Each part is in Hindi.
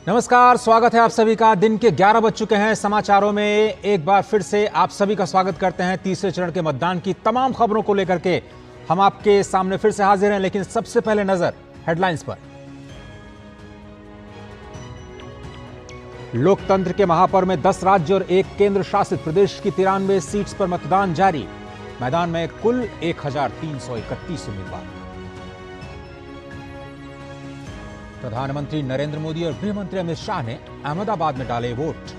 नमस्कार, स्वागत है आप सभी का। दिन के 11 बज चुके हैं। समाचारों में एक बार फिर से आप सभी का स्वागत करते हैं। तीसरे चरण के मतदान की तमाम खबरों को लेकर के हम आपके सामने फिर से हाजिर हैं, लेकिन सबसे पहले नजर हेडलाइंस पर। लोकतंत्र के महापर्व में 10 राज्य और एक केंद्र शासित प्रदेश की 93 सीट्स पर मतदान जारी। मैदान में कुल 1331 उम्मीदवार। प्रधानमंत्री नरेंद्र मोदी और गृह मंत्री अमित शाह ने अहमदाबाद में डाले वोट।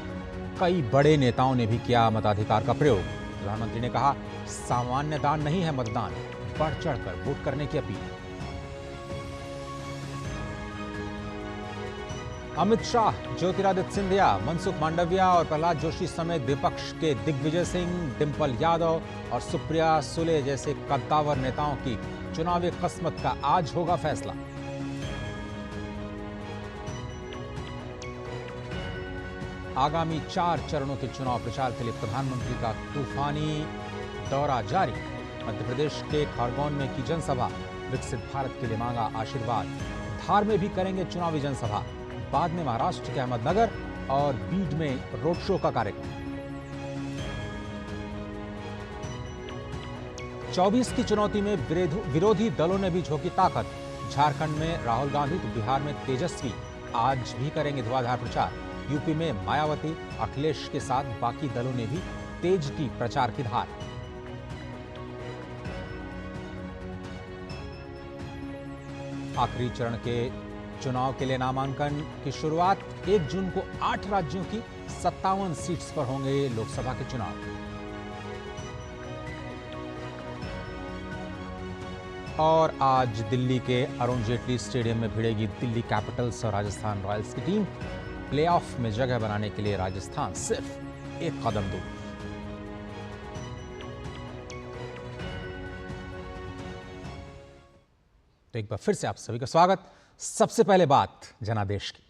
कई बड़े नेताओं ने भी किया मताधिकार का प्रयोग। प्रधानमंत्री ने कहा, सामान्य दान नहीं है मतदान, बढ़ चढ़कर वोट करने की अपील। अमित शाह, ज्योतिरादित्य सिंधिया, मनसुख मांडविया और प्रहलाद जोशी समेत विपक्ष के दिग्विजय सिंह, डिंपल यादव और सुप्रिया सुले जैसे कद्दावर नेताओं की चुनावी किस्मत का आज होगा फैसला। आगामी 4 चरणों के चुनाव प्रचार के लिए प्रधानमंत्री का तूफानी दौरा जारी। मध्य प्रदेश के खरगोन में की जनसभा, विकसित भारत के लिए मांगा आशीर्वाद। धार में भी करेंगे चुनावी जनसभा। बाद में महाराष्ट्र के अहमदनगर और बीड में रोड शो का कार्यक्रम। 24 की चुनौती में विरोधी दलों ने भी झोंकी ताकत। झारखंड में राहुल गांधी तो बिहार में तेजस्वी आज भी करेंगे धुआंधार प्रचार। यूपी में मायावती, अखिलेश के साथ बाकी दलों ने भी तेज की प्रचार की धार। आखिरी चरण के चुनाव के लिए नामांकन की शुरुआत। 1 जून को 8 राज्यों की 57 सीट्स पर होंगे लोकसभा के चुनाव। और आज दिल्ली के अरुण जेटली स्टेडियम में भिड़ेगी दिल्ली कैपिटल्स और राजस्थान रॉयल्स की टीम। प्लेऑफ में जगह बनाने के लिए राजस्थान सिर्फ एक कदम दूर। तो एक बार फिर से आप सभी का स्वागत। सबसे पहले बात जनादेश की।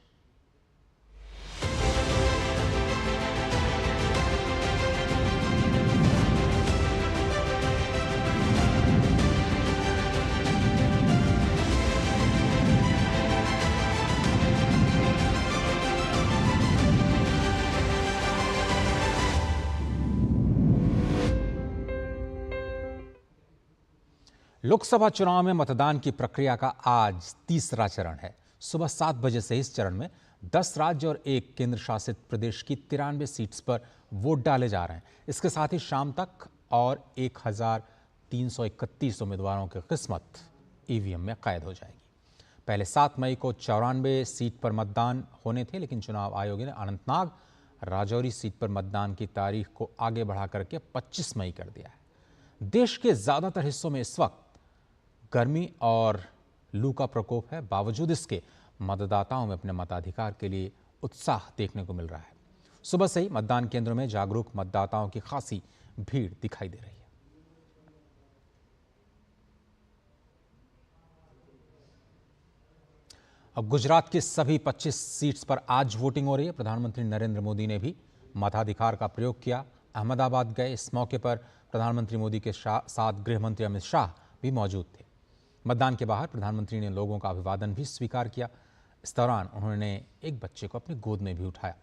लोकसभा चुनाव में मतदान की प्रक्रिया का आज तीसरा चरण है। सुबह 7 बजे से इस चरण में 10 राज्य और एक केंद्र शासित प्रदेश की 93 सीट्स पर वोट डाले जा रहे हैं। इसके साथ ही शाम तक और 1331 उम्मीदवारों की किस्मत ईवीएम में कैद हो जाएगी। पहले 7 मई को 94 सीट पर मतदान होने थे, लेकिन चुनाव आयोग ने अनंतनाग राजौरी सीट पर मतदान की तारीख को आगे बढ़ा करके 25 मई कर दिया है। देश के ज्यादातर हिस्सों में इस वक्त गर्मी और लू का प्रकोप है। बावजूद इसके मतदाताओं में अपने मताधिकार के लिए उत्साह देखने को मिल रहा है। सुबह से ही मतदान केंद्रों में जागरूक मतदाताओं की खासी भीड़ दिखाई दे रही है। अब गुजरात की सभी 25 सीट्स पर आज वोटिंग हो रही है। प्रधानमंत्री नरेंद्र मोदी ने भी मताधिकार का प्रयोग किया। अहमदाबाद गए। इस मौके पर प्रधानमंत्री मोदी के साथ गृह मंत्री अमित शाह भी मौजूद थे। मतदान के बाहर प्रधानमंत्री ने लोगों का अभिवादन भी स्वीकार किया। इस दौरान उन्होंने एक बच्चे को अपनी गोद में भी उठाया।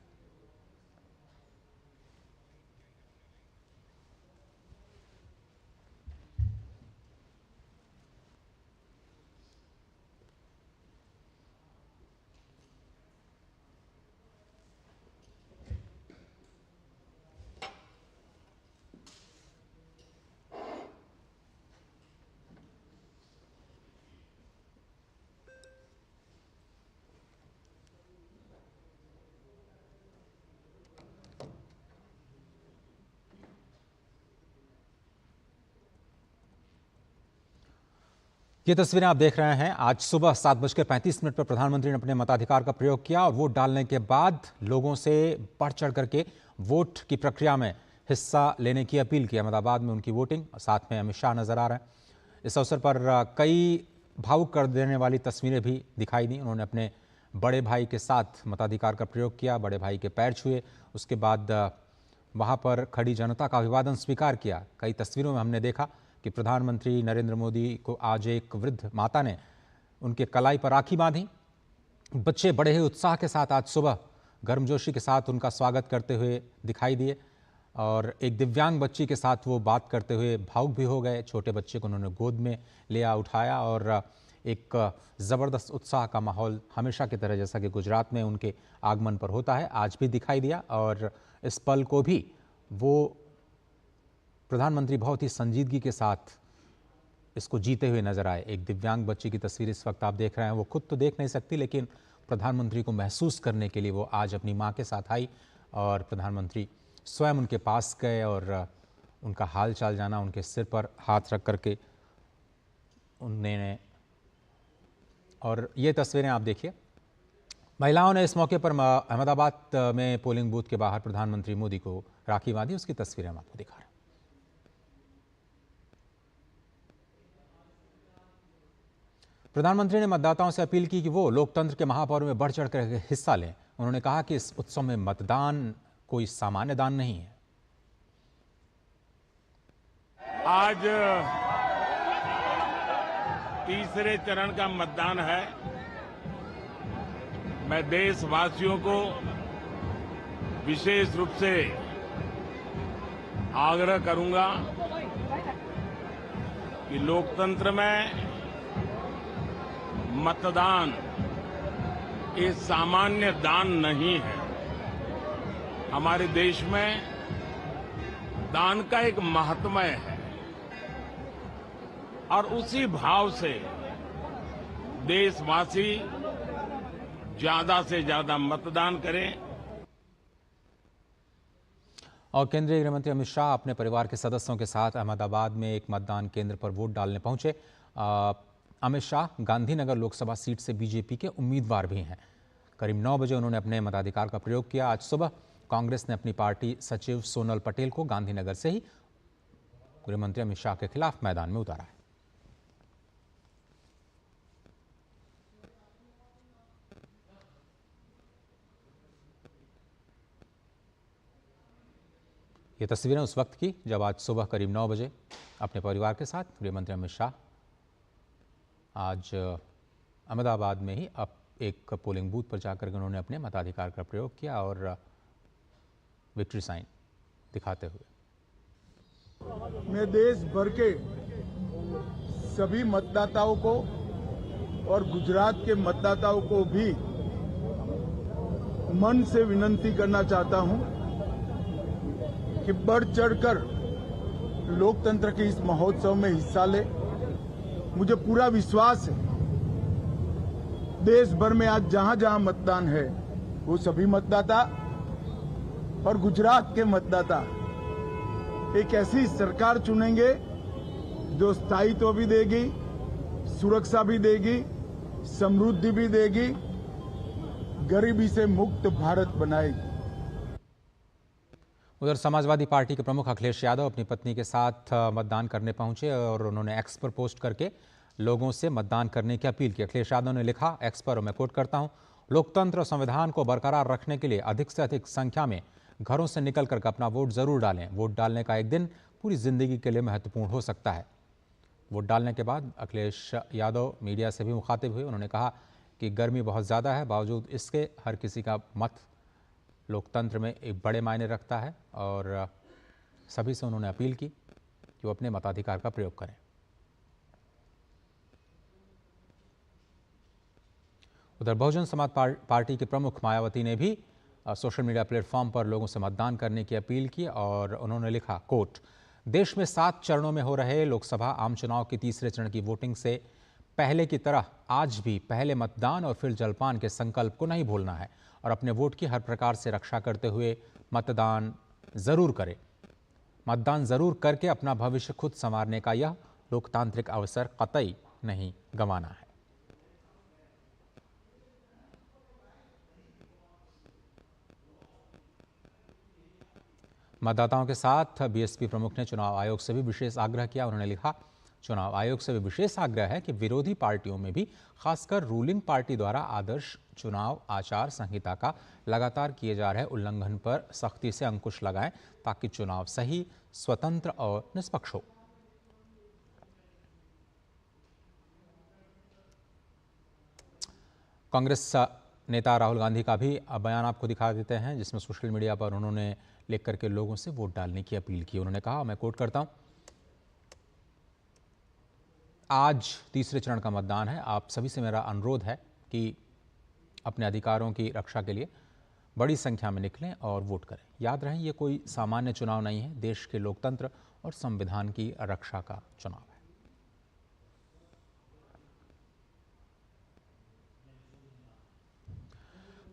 ये तस्वीरें आप देख रहे हैं। आज सुबह 7:35 पर प्रधानमंत्री ने अपने मताधिकार का प्रयोग किया और वोट डालने के बाद लोगों से बढ़ चढ़ करके वोट की प्रक्रिया में हिस्सा लेने की अपील की। अहमदाबाद में उनकी वोटिंग, साथ में अमित शाह नजर आ रहे हैं। इस अवसर पर कई भावुक कर देने वाली तस्वीरें भी दिखाई दी। उन्होंने अपने बड़े भाई के साथ मताधिकार का प्रयोग किया, बड़े भाई के पैर छुए, उसके बाद वहां पर खड़ी जनता का अभिवादन स्वीकार किया। कई तस्वीरों में हमने देखा कि प्रधानमंत्री नरेंद्र मोदी को आज एक वृद्ध माता ने उनके कलाई पर राखी बांधी बच्चे बड़े ही उत्साह के साथ आज सुबह गर्मजोशी के साथ उनका स्वागत करते हुए दिखाई दिए और एक दिव्यांग बच्ची के साथ वो बात करते हुए भावुक भी हो गए। छोटे बच्चे को उन्होंने गोद में लिया, उठाया और एक ज़बरदस्त उत्साह का माहौल हमेशा की तरह जैसा कि गुजरात में उनके आगमन पर होता है आज भी दिखाई दिया। और इस पल को भी वो प्रधानमंत्री बहुत ही संजीदगी के साथ इसको जीते हुए नजर आए। एक दिव्यांग बच्ची की तस्वीर इस वक्त आप देख रहे हैं। वो खुद तो देख नहीं सकती, लेकिन प्रधानमंत्री को महसूस करने के लिए वो आज अपनी माँ के साथ आई और प्रधानमंत्री स्वयं उनके पास गए और उनका हाल चाल जाना, उनके सिर पर हाथ रख करके उन्होंने। और ये तस्वीरें आप देखिए, महिलाओं ने इस मौके पर अहमदाबाद में पोलिंग बूथ के बाहर प्रधानमंत्री मोदी को राखी बांधी। उसकी तस्वीरें हम आपको दिखा रहे हैं। प्रधानमंत्री ने मतदाताओं से अपील की कि वो लोकतंत्र के महापर्व में बढ़ चढ़कर हिस्सा लें। उन्होंने कहा कि इस उत्सव में मतदान कोई सामान्य दान नहीं है। आज तीसरे चरण का मतदान है। मैं देशवासियों को विशेष रूप से आग्रह करूंगा कि लोकतंत्र में मतदान ये सामान्य दान नहीं है। हमारे देश में दान का एक महात्म्य है और उसी भाव से देशवासी ज्यादा से ज्यादा मतदान करें। और केंद्रीय गृह मंत्री अमित शाह अपने परिवार के सदस्यों के साथ अहमदाबाद में एक मतदान केंद्र पर वोट डालने पहुंचे। अमित शाह गांधीनगर लोकसभा सीट से बीजेपी के उम्मीदवार भी हैं। करीब 9 बजे उन्होंने अपने मताधिकार का प्रयोग किया। आज सुबह कांग्रेस ने अपनी पार्टी सचिव सोनल पटेल को गांधीनगर से ही गृह मंत्री अमित शाह के खिलाफ मैदान में उतारा है। ये तस्वीरें उस वक्त की जब आज सुबह करीब 9 बजे अपने परिवार के साथ गृह मंत्री अमित शाह आज अहमदाबाद में ही अब एक पोलिंग बूथ पर जाकर उन्होंने अपने मताधिकार का प्रयोग किया और विक्ट्री साइन दिखाते हुए। मैं देश भर के सभी मतदाताओं को और गुजरात के मतदाताओं को भी मन से विनती करना चाहता हूं कि बढ़ चढ़कर लोकतंत्र के इस महोत्सव में हिस्सा ले। मुझे पूरा विश्वास है देश भर में आज जहां जहां मतदान है वो सभी मतदाता और गुजरात के मतदाता एक ऐसी सरकार चुनेंगे जो स्थायित्व भी देगी, सुरक्षा भी देगी, समृद्धि भी देगी, गरीबी से मुक्त भारत बनाएगी। उधर समाजवादी पार्टी के प्रमुख अखिलेश यादव अपनी पत्नी के साथ मतदान करने पहुंचे और उन्होंने एक्स पर पोस्ट करके लोगों से मतदान करने की अपील की। अखिलेश यादव ने लिखा एक्स पर, और मैं कोट करता हूं, लोकतंत्र और संविधान को बरकरार रखने के लिए अधिक से अधिक संख्या में घरों से निकलकर अपना वोट जरूर डालें। वोट डालने का एक दिन पूरी जिंदगी के लिए महत्वपूर्ण हो सकता है। वोट डालने के बाद अखिलेश यादव मीडिया से भी मुखातिब हुए। उन्होंने कहा कि गर्मी बहुत ज़्यादा है, बावजूद इसके हर किसी का मत लोकतंत्र में एक बड़े मायने रखता है और सभी से उन्होंने अपील की कि वो अपने मताधिकार का प्रयोग करें। उधर बहुजन समाज पार्टी के प्रमुख मायावती ने भी सोशल मीडिया प्लेटफॉर्म पर लोगों से मतदान करने की अपील की और उन्होंने लिखा कोट, देश में 7 चरणों में हो रहे लोकसभा आम चुनाव के तीसरे चरण की वोटिंग से पहले की तरह आज भी पहले मतदान और फिर जलपान के संकल्प को नहीं भूलना है और अपने वोट की हर प्रकार से रक्षा करते हुए मतदान जरूर करें। मतदान जरूर करके अपना भविष्य खुद संवारने का यह लोकतांत्रिक अवसर कतई नहीं गंवाना है। मतदाताओं के साथ बीएसपी प्रमुख ने चुनाव आयोग से भी विशेष आग्रह किया। उन्होंने लिखा, चुनाव आयोग से भी विशेष आग्रह है कि विरोधी पार्टियों में भी खासकर रूलिंग पार्टी द्वारा आदर्श चुनाव आचार संहिता का लगातार किए जा रहे उल्लंघन पर सख्ती से अंकुश लगाएं ताकि चुनाव सही, स्वतंत्र और निष्पक्ष हो। कांग्रेस नेता राहुल गांधी का भी बयान आपको दिखा देते हैं, जिसमें सोशल मीडिया पर उन्होंने लिख करके लोगों से वोट डालने की अपील की। उन्होंने कहा, मैं कोट करता हूं, आज तीसरे चरण का मतदान है। आप सभी से मेरा अनुरोध है कि अपने अधिकारों की रक्षा के लिए बड़ी संख्या में निकलें और वोट करें। याद रहे, ये कोई सामान्य चुनाव नहीं है, देश के लोकतंत्र और संविधान की रक्षा का चुनाव है।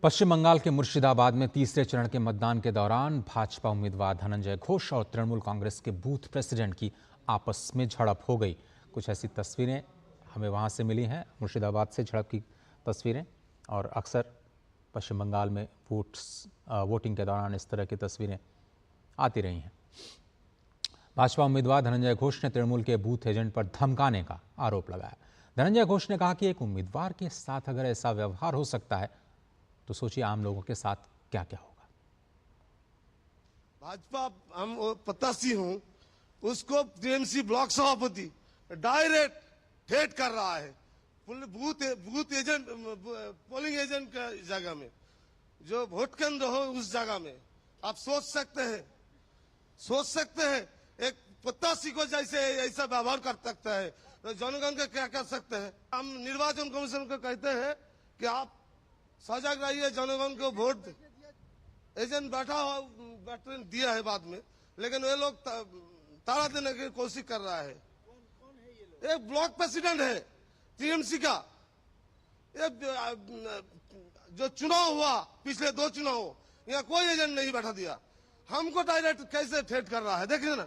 पश्चिम बंगाल के मुर्शिदाबाद में तीसरे चरण के मतदान के दौरान भाजपा उम्मीदवार धनंजय घोष और तृणमूल कांग्रेस के बूथ प्रेसिडेंट की आपस में झड़प हो गई। कुछ ऐसी तस्वीरें हमें वहां से मिली हैं, मुर्शिदाबाद से झड़प की तस्वीरें। और अक्सर पश्चिम बंगाल में वोटिंग के दौरान इस तरह की तस्वीरें आती रही हैं। भाजपा उम्मीदवार धनंजय घोष ने तृणमूल के बूथ एजेंट पर धमकाने का आरोप लगाया। धनंजय घोष ने कहा कि एक उम्मीदवार के साथ अगर ऐसा व्यवहार हो सकता है तो सोचिए आम लोगों के साथ क्या क्या होगा। भाजपा हम प्रत्याशी हूं, उसको टीएमसी ब्लॉक सभापति डायरेक्ट ठेठ कर रहा है बूथ एजेंट, पोलिंग एजेंट का जगह में, जो वोट केंद्र हो उस जगह में। आप सोच सकते हैं एक प्रत्याशी को जैसे ऐसा व्यवहार कर सकता है तो जनगण का क्या कर सकते हैं। हम निर्वाचन कमीशन को कहते हैं कि आप सजग रहिए, जनगण को वोट। एजेंट बैठने दिया है बाद में, लेकिन वे लोग ताला देने की कोशिश कर रहा है। एक ब्लॉक प्रेसिडेंट है टीएमसी का। जो चुनाव हुआ पिछले 2 चुनाव, यहाँ कोई एजेंट नहीं बैठा दिया, हमको डायरेक्ट कैसे ठेठ कर रहा है, देखिए ना।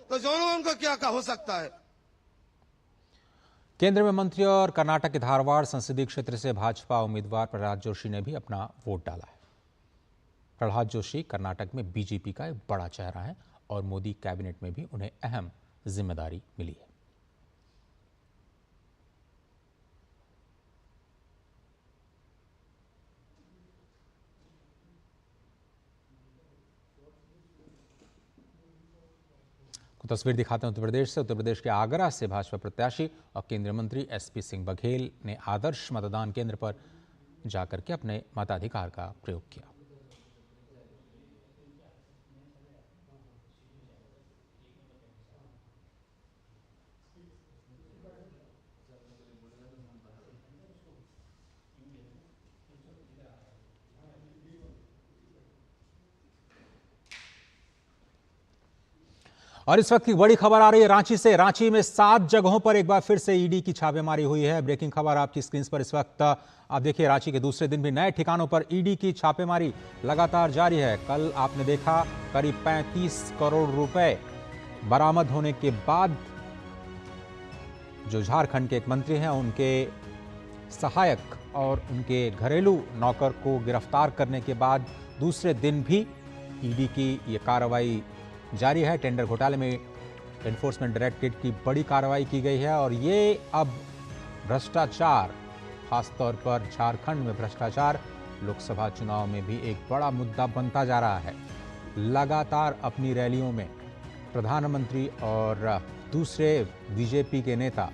तो जनगण को क्या हो सकता है। केंद्र में मंत्री और कर्नाटक के धारवाड़ संसदीय क्षेत्र से भाजपा उम्मीदवार प्रहलाद जोशी ने भी अपना वोट डाला है। प्रहलाद जोशी कर्नाटक में बीजेपी का एक बड़ा चेहरा है और मोदी कैबिनेट में भी उन्हें अहम जिम्मेदारी मिली है। तस्वीर दिखाते हैं उत्तर प्रदेश से। उत्तर प्रदेश के आगरा से भाजपा प्रत्याशी और केंद्रीय मंत्री एसपी सिंह बघेल ने आदर्श मतदान केंद्र पर जाकर के अपने मताधिकार का प्रयोग किया। और इस वक्त की बड़ी खबर आ रही है रांची से। रांची में 7 जगहों पर एक बार फिर से ईडी की छापेमारी हुई है। ब्रेकिंग खबर आपकी स्क्रीन पर इस वक्त आप देखिए। रांची के दूसरे दिन भी नए ठिकानों पर ईडी की छापेमारी लगातार जारी है। कल आपने देखा करीब 35 करोड़ रुपए बरामद होने के बाद जो झारखंड के एक मंत्री हैं उनके सहायक और उनके घरेलू नौकर को गिरफ्तार करने के बाद दूसरे दिन भी ईडी की ये कार्रवाई जारी है। टेंडर घोटाले में एनफोर्समेंट डायरेक्टरेट की बड़ी कार्रवाई की गई है और ये अब भ्रष्टाचार, खासतौर पर झारखंड में भ्रष्टाचार लोकसभा चुनाव में भी एक बड़ा मुद्दा बनता जा रहा है। लगातार अपनी रैलियों में प्रधानमंत्री और दूसरे बीजेपी के नेता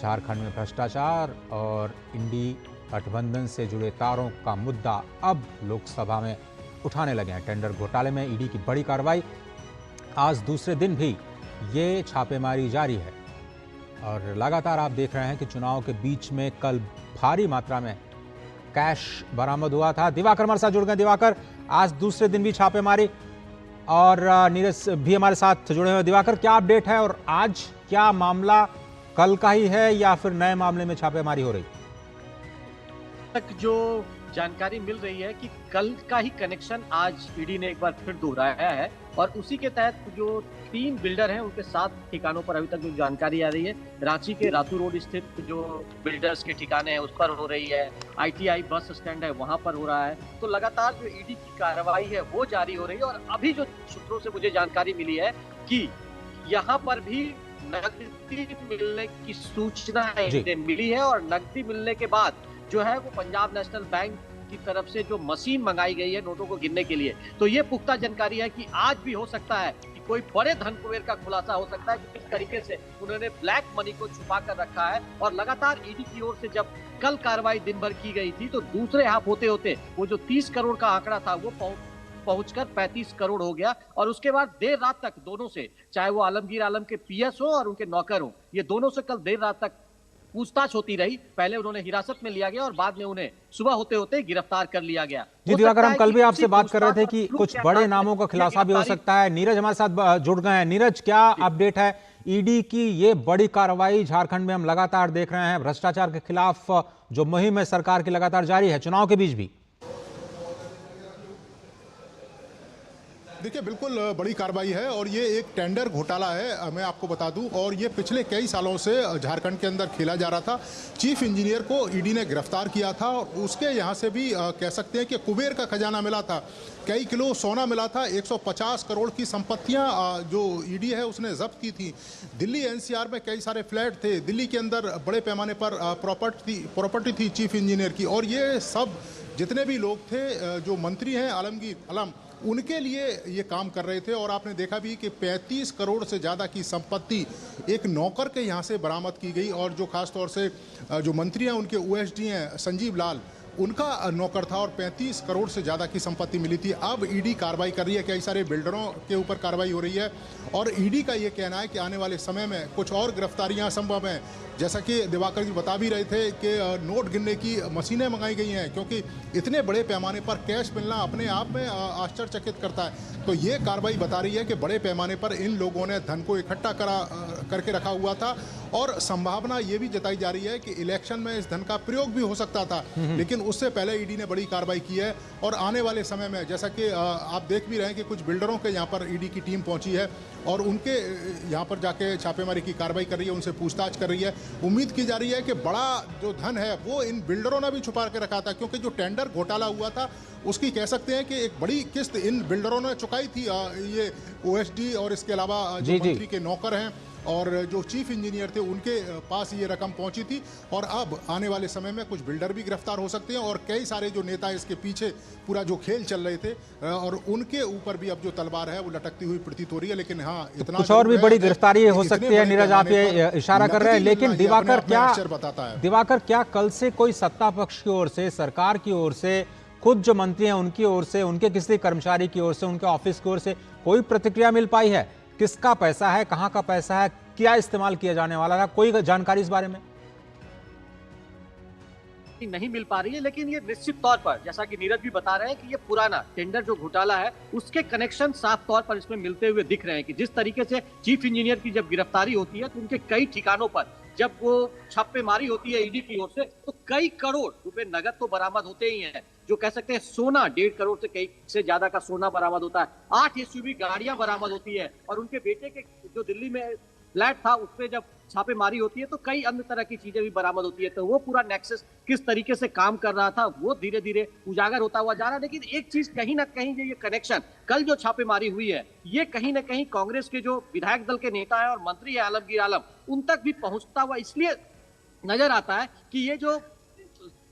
झारखंड में भ्रष्टाचार और इंडी गठबंधन से जुड़े तारों का मुद्दा अब लोकसभा में उठाने लगे हैं। टेंडर घोटाले में ईडी की बड़ी कार्रवाई, आज दूसरे दिन भी ये छापेमारी जारी है और लगातार आप देख रहे हैं कि चुनाव के बीच में कल भारी मात्रा में कैश बरामद हुआ था। दिवाकर हमारे साथ जुड़ गए। दिवाकर, आज दूसरे दिन भी छापेमारी और नीरज भी हमारे साथ जुड़े हुए। दिवाकर, क्या अपडेट है और आज क्या मामला कल का ही है या फिर नए मामले में छापेमारी हो रही? तक जो जानकारी मिल रही है कि कल का ही कनेक्शन आज ईडी ने एक बार फिर दोहराया है और उसी के तहत जो 3 बिल्डर हैं उनके 7 ठिकानों पर अभी तक जो जानकारी आ रही है। रांची के रातू रोड स्थित जो बिल्डर्स के ठिकाने हैं उस पर हो रही है, आईटीआई बस स्टैंड है वहां पर हो रहा है। तो लगातार जो ईडी की कार्रवाई है वो जारी हो रही है और अभी जो सूत्रों से मुझे जानकारी मिली है कि यहाँ पर भी नकदी मिलने की सूचना मिली है और नकदी मिलने के बाद जो है वो पंजाब नेशनल बैंक की तरफ से जो मशीन मंगाई गई है नोटों को गिनने के लिए, तो ये पुख्ता जानकारी है कि आज भी हो सकता है कि कोई बड़े धन कुबेर का खुलासा हो सकता है कि किस तरीके से उन्होंने ब्लैक मनी को छुपा कर रखा है। और लगातार ईडी की ओर से जब कल कार्रवाई दिन भर की गई थी तो दूसरे हाफ होते होते वो जो 30 करोड़ का आंकड़ा था वो पहुंचकर 35 करोड़ हो गया। और उसके बाद देर रात तक दोनों से, चाहे वो आलमगीर आलम के पीएस हो और उनके नौकर हो, ये दोनों से कल देर रात तक पूछताछ होती रही। पहले उन्होंने हिरासत में लिया गया और बाद में उन्हें सुबह होते होते गिरफ्तार कर लिया गया। जी दिवाकर, हम कल भी आपसे बात कर रहे थे कि कुछ बड़े नामों का खुलासा भी हो सकता है। नीरज हमारे साथ जुड़ गए हैं। नीरज, क्या अपडेट है ईडी की ये बड़ी कार्रवाई? झारखंड में हम लगातार देख रहे हैं भ्रष्टाचार के खिलाफ जो मुहिम है सरकार की लगातार जारी है, चुनाव के बीच भी। देखिए, बिल्कुल बड़ी कार्रवाई है और ये एक टेंडर घोटाला है, मैं आपको बता दूं। और ये पिछले कई सालों से झारखंड के अंदर खेला जा रहा था। चीफ इंजीनियर को ईडी ने गिरफ्तार किया था और उसके यहाँ से भी कह सकते हैं कि कुबेर का खजाना मिला था। कई किलो सोना मिला था। 150 करोड़ की संपत्तियां जो ईडी है उसने जब्त की थी। दिल्ली एनसीआर में कई सारे फ्लैट थे। दिल्ली के अंदर बड़े पैमाने पर प्रॉपर्टी थी चीफ इंजीनियर की। और ये सब जितने भी लोग थे, जो मंत्री हैं आलमगीर आलम, उनके लिए ये काम कर रहे थे। और आपने देखा भी कि 35 करोड़ से ज़्यादा की संपत्ति एक नौकर के यहाँ से बरामद की गई। और जो खास तौर से जो मंत्री हैं उनके ओएसडी हैं संजीव लाल, उनका नौकर था और 35 करोड़ से ज़्यादा की संपत्ति मिली थी। अब ईडी कार्रवाई कर रही है, कई सारे बिल्डरों के ऊपर कार्रवाई हो रही है। और ईडी का ये कहना है कि आने वाले समय में कुछ और गिरफ्तारियां संभव हैं। जैसा कि दिवाकर जी बता भी रहे थे कि नोट गिनने की मशीनें मंगाई गई हैं, क्योंकि इतने बड़े पैमाने पर कैश मिलना अपने आप में आश्चर्यचकित करता है। तो ये कार्रवाई बता रही है कि बड़े पैमाने पर इन लोगों ने धन को इकट्ठा करके रखा हुआ था। और संभावना ये भी जताई जा रही है कि इलेक्शन में इस धन का प्रयोग भी हो सकता था, लेकिन उससे पहले ईडी ने बड़ी कार्रवाई की है। और आने वाले समय में, जैसा कि आप देख भी रहे हैं कि कुछ बिल्डरों के यहाँ पर ईडी की टीम पहुंची है और उनके यहाँ पर जाके छापेमारी की कार्रवाई कर रही है, उनसे पूछताछ कर रही है। उम्मीद की जा रही है कि बड़ा जो धन है वो इन बिल्डरों ने भी छुपा के रखा था, क्योंकि जो टेंडर घोटाला हुआ था उसकी कह सकते हैं कि एक बड़ी किस्त इन बिल्डरों ने चुकाई थी। ये ओएसडी और इसके अलावा जो मंत्री के नौकर हैं और जो चीफ इंजीनियर थे उनके पास ये रकम पहुंची थी। और अब आने वाले समय में कुछ बिल्डर भी गिरफ्तार हो सकते हैं और कई सारे जो नेता इसके पीछे पूरा जो खेल चल रहे थे और उनके ऊपर भी अब जो तलवार है वो लटकती हुई प्रतीत हो रही है। लेकिन हाँ, इतना कुछ और भी बड़ी गिरफ्तारी हो सकती है। नीरज, आप ये इशारा कर रहे हैं, लेकिन दिवाकर क्या कल से कोई सत्ता पक्ष की ओर से, सरकार की ओर से, खुद जो मंत्री हैं उनकी ओर से, उनके किसी कर्मचारी की ओर से, उनके ऑफिस की ओर से कोई प्रतिक्रिया मिल पाई है? किसका पैसा है, कहां का पैसा है, क्या इस्तेमाल किया जाने वाला था? कोई जानकारी इस बारे में नहीं मिल पा रही है। लेकिन ये निश्चित तौर पर, जैसा कि नीरज भी बता रहे हैं, कि ये पुराना टेंडर जो घोटाला है उसके कनेक्शन साफ तौर पर इसमें मिलते हुए दिख रहे हैं। कि जिस तरीके से चीफ इंजीनियर की जब गिरफ्तारी होती है तो उनके कई ठिकानों पर जब वो छापेमारी होती है ईडी की ओर से, तो कई करोड़ रुपए नगद तो बरामद होते ही हैं। जो कह सकते हैं सोना, 1.5 करोड़ से कई से ज्यादा का सोना बरामद होता है। 8 एसयूवी गाड़ियां बरामद होती है। और उनके बेटे के जो दिल्ली में फ्लैट था उस पर जब छापेमारी होती है तो कई अन्य तरह की चीजें भी बरामद होती है। तो वो पूरा नेक्सस किस तरीके से काम कर रहा था वो धीरे धीरे उजागर होता हुआ जा रहा है। लेकिन एक चीज कहीं ना कहीं ये कनेक्शन, कल जो छापेमारी हुई है, ये कहीं ना कहीं कांग्रेस के जो विधायक दल के नेता है और मंत्री है आलमगीर आलम, उन तक भी पहुंचता हुआ इसलिए नजर आता है कि ये जो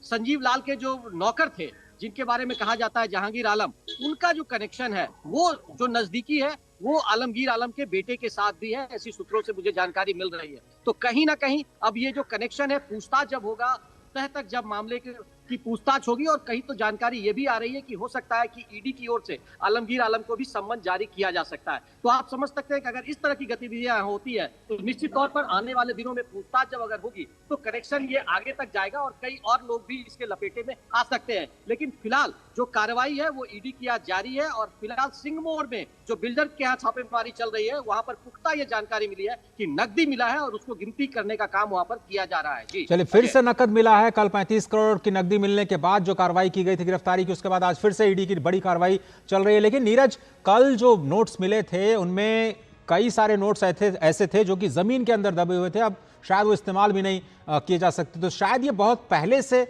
संजीव लाल के जो नौकर थे, जिनके बारे में कहा जाता है जहांगीर आलम, उनका जो कनेक्शन है, वो जो नजदीकी है, वो आलमगीर आलम के बेटे के साथ भी है। ऐसी सूत्रों से मुझे जानकारी मिल रही है। तो कहीं ना कहीं अब ये जो कनेक्शन है, पूछताछ जब होगा, तह तक जब मामले की पूछताछ होगी, और कहीं तो जानकारी ये भी आ रही है कि हो सकता है कि ईडी की ओर से आलमगीर आलम को भी सम्मन जारी किया जा सकता है। तो आप समझ सकते हैं कि अगर इस तरह की गतिविधियां होती है तो निश्चित तौर पर आने वाले दिनों में पूछताछ जब अगर होगी तो कनेक्शन ये आगे तक जाएगा और कई और लोग भी इसके लपेटे में आ सकते हैं। लेकिन फिलहाल जो कार्रवाई है वो ईडी की आज जारी है। और फिलहाल सिंगमोर में जो बिल्डर के यहाँ छापेमारी चल रही है, वहां पर पुख्ता ये जानकारी मिली है कि नकदी मिला है और उसको गिनती करने का काम वहां पर किया जा रहा है। जी चलिए, फिर से नकद मिला है। कल 35 करोड़ की नकदी मिलने के बाद जो कार्रवाई की गई थी गिरफ्तारी की, उसके बाद आज फिर से ईडी की बड़ी कार्रवाई चल रही है। लेकिन नीरज, कल जो नोट्स मिले थे उनमें कई सारे नोट्स ऐसे थे जो कि जमीन के अंदर दबे हुए थे, अब शायद वो इस्तेमाल भी नहीं किए जा सकते। तो शायद ये बहुत पहले से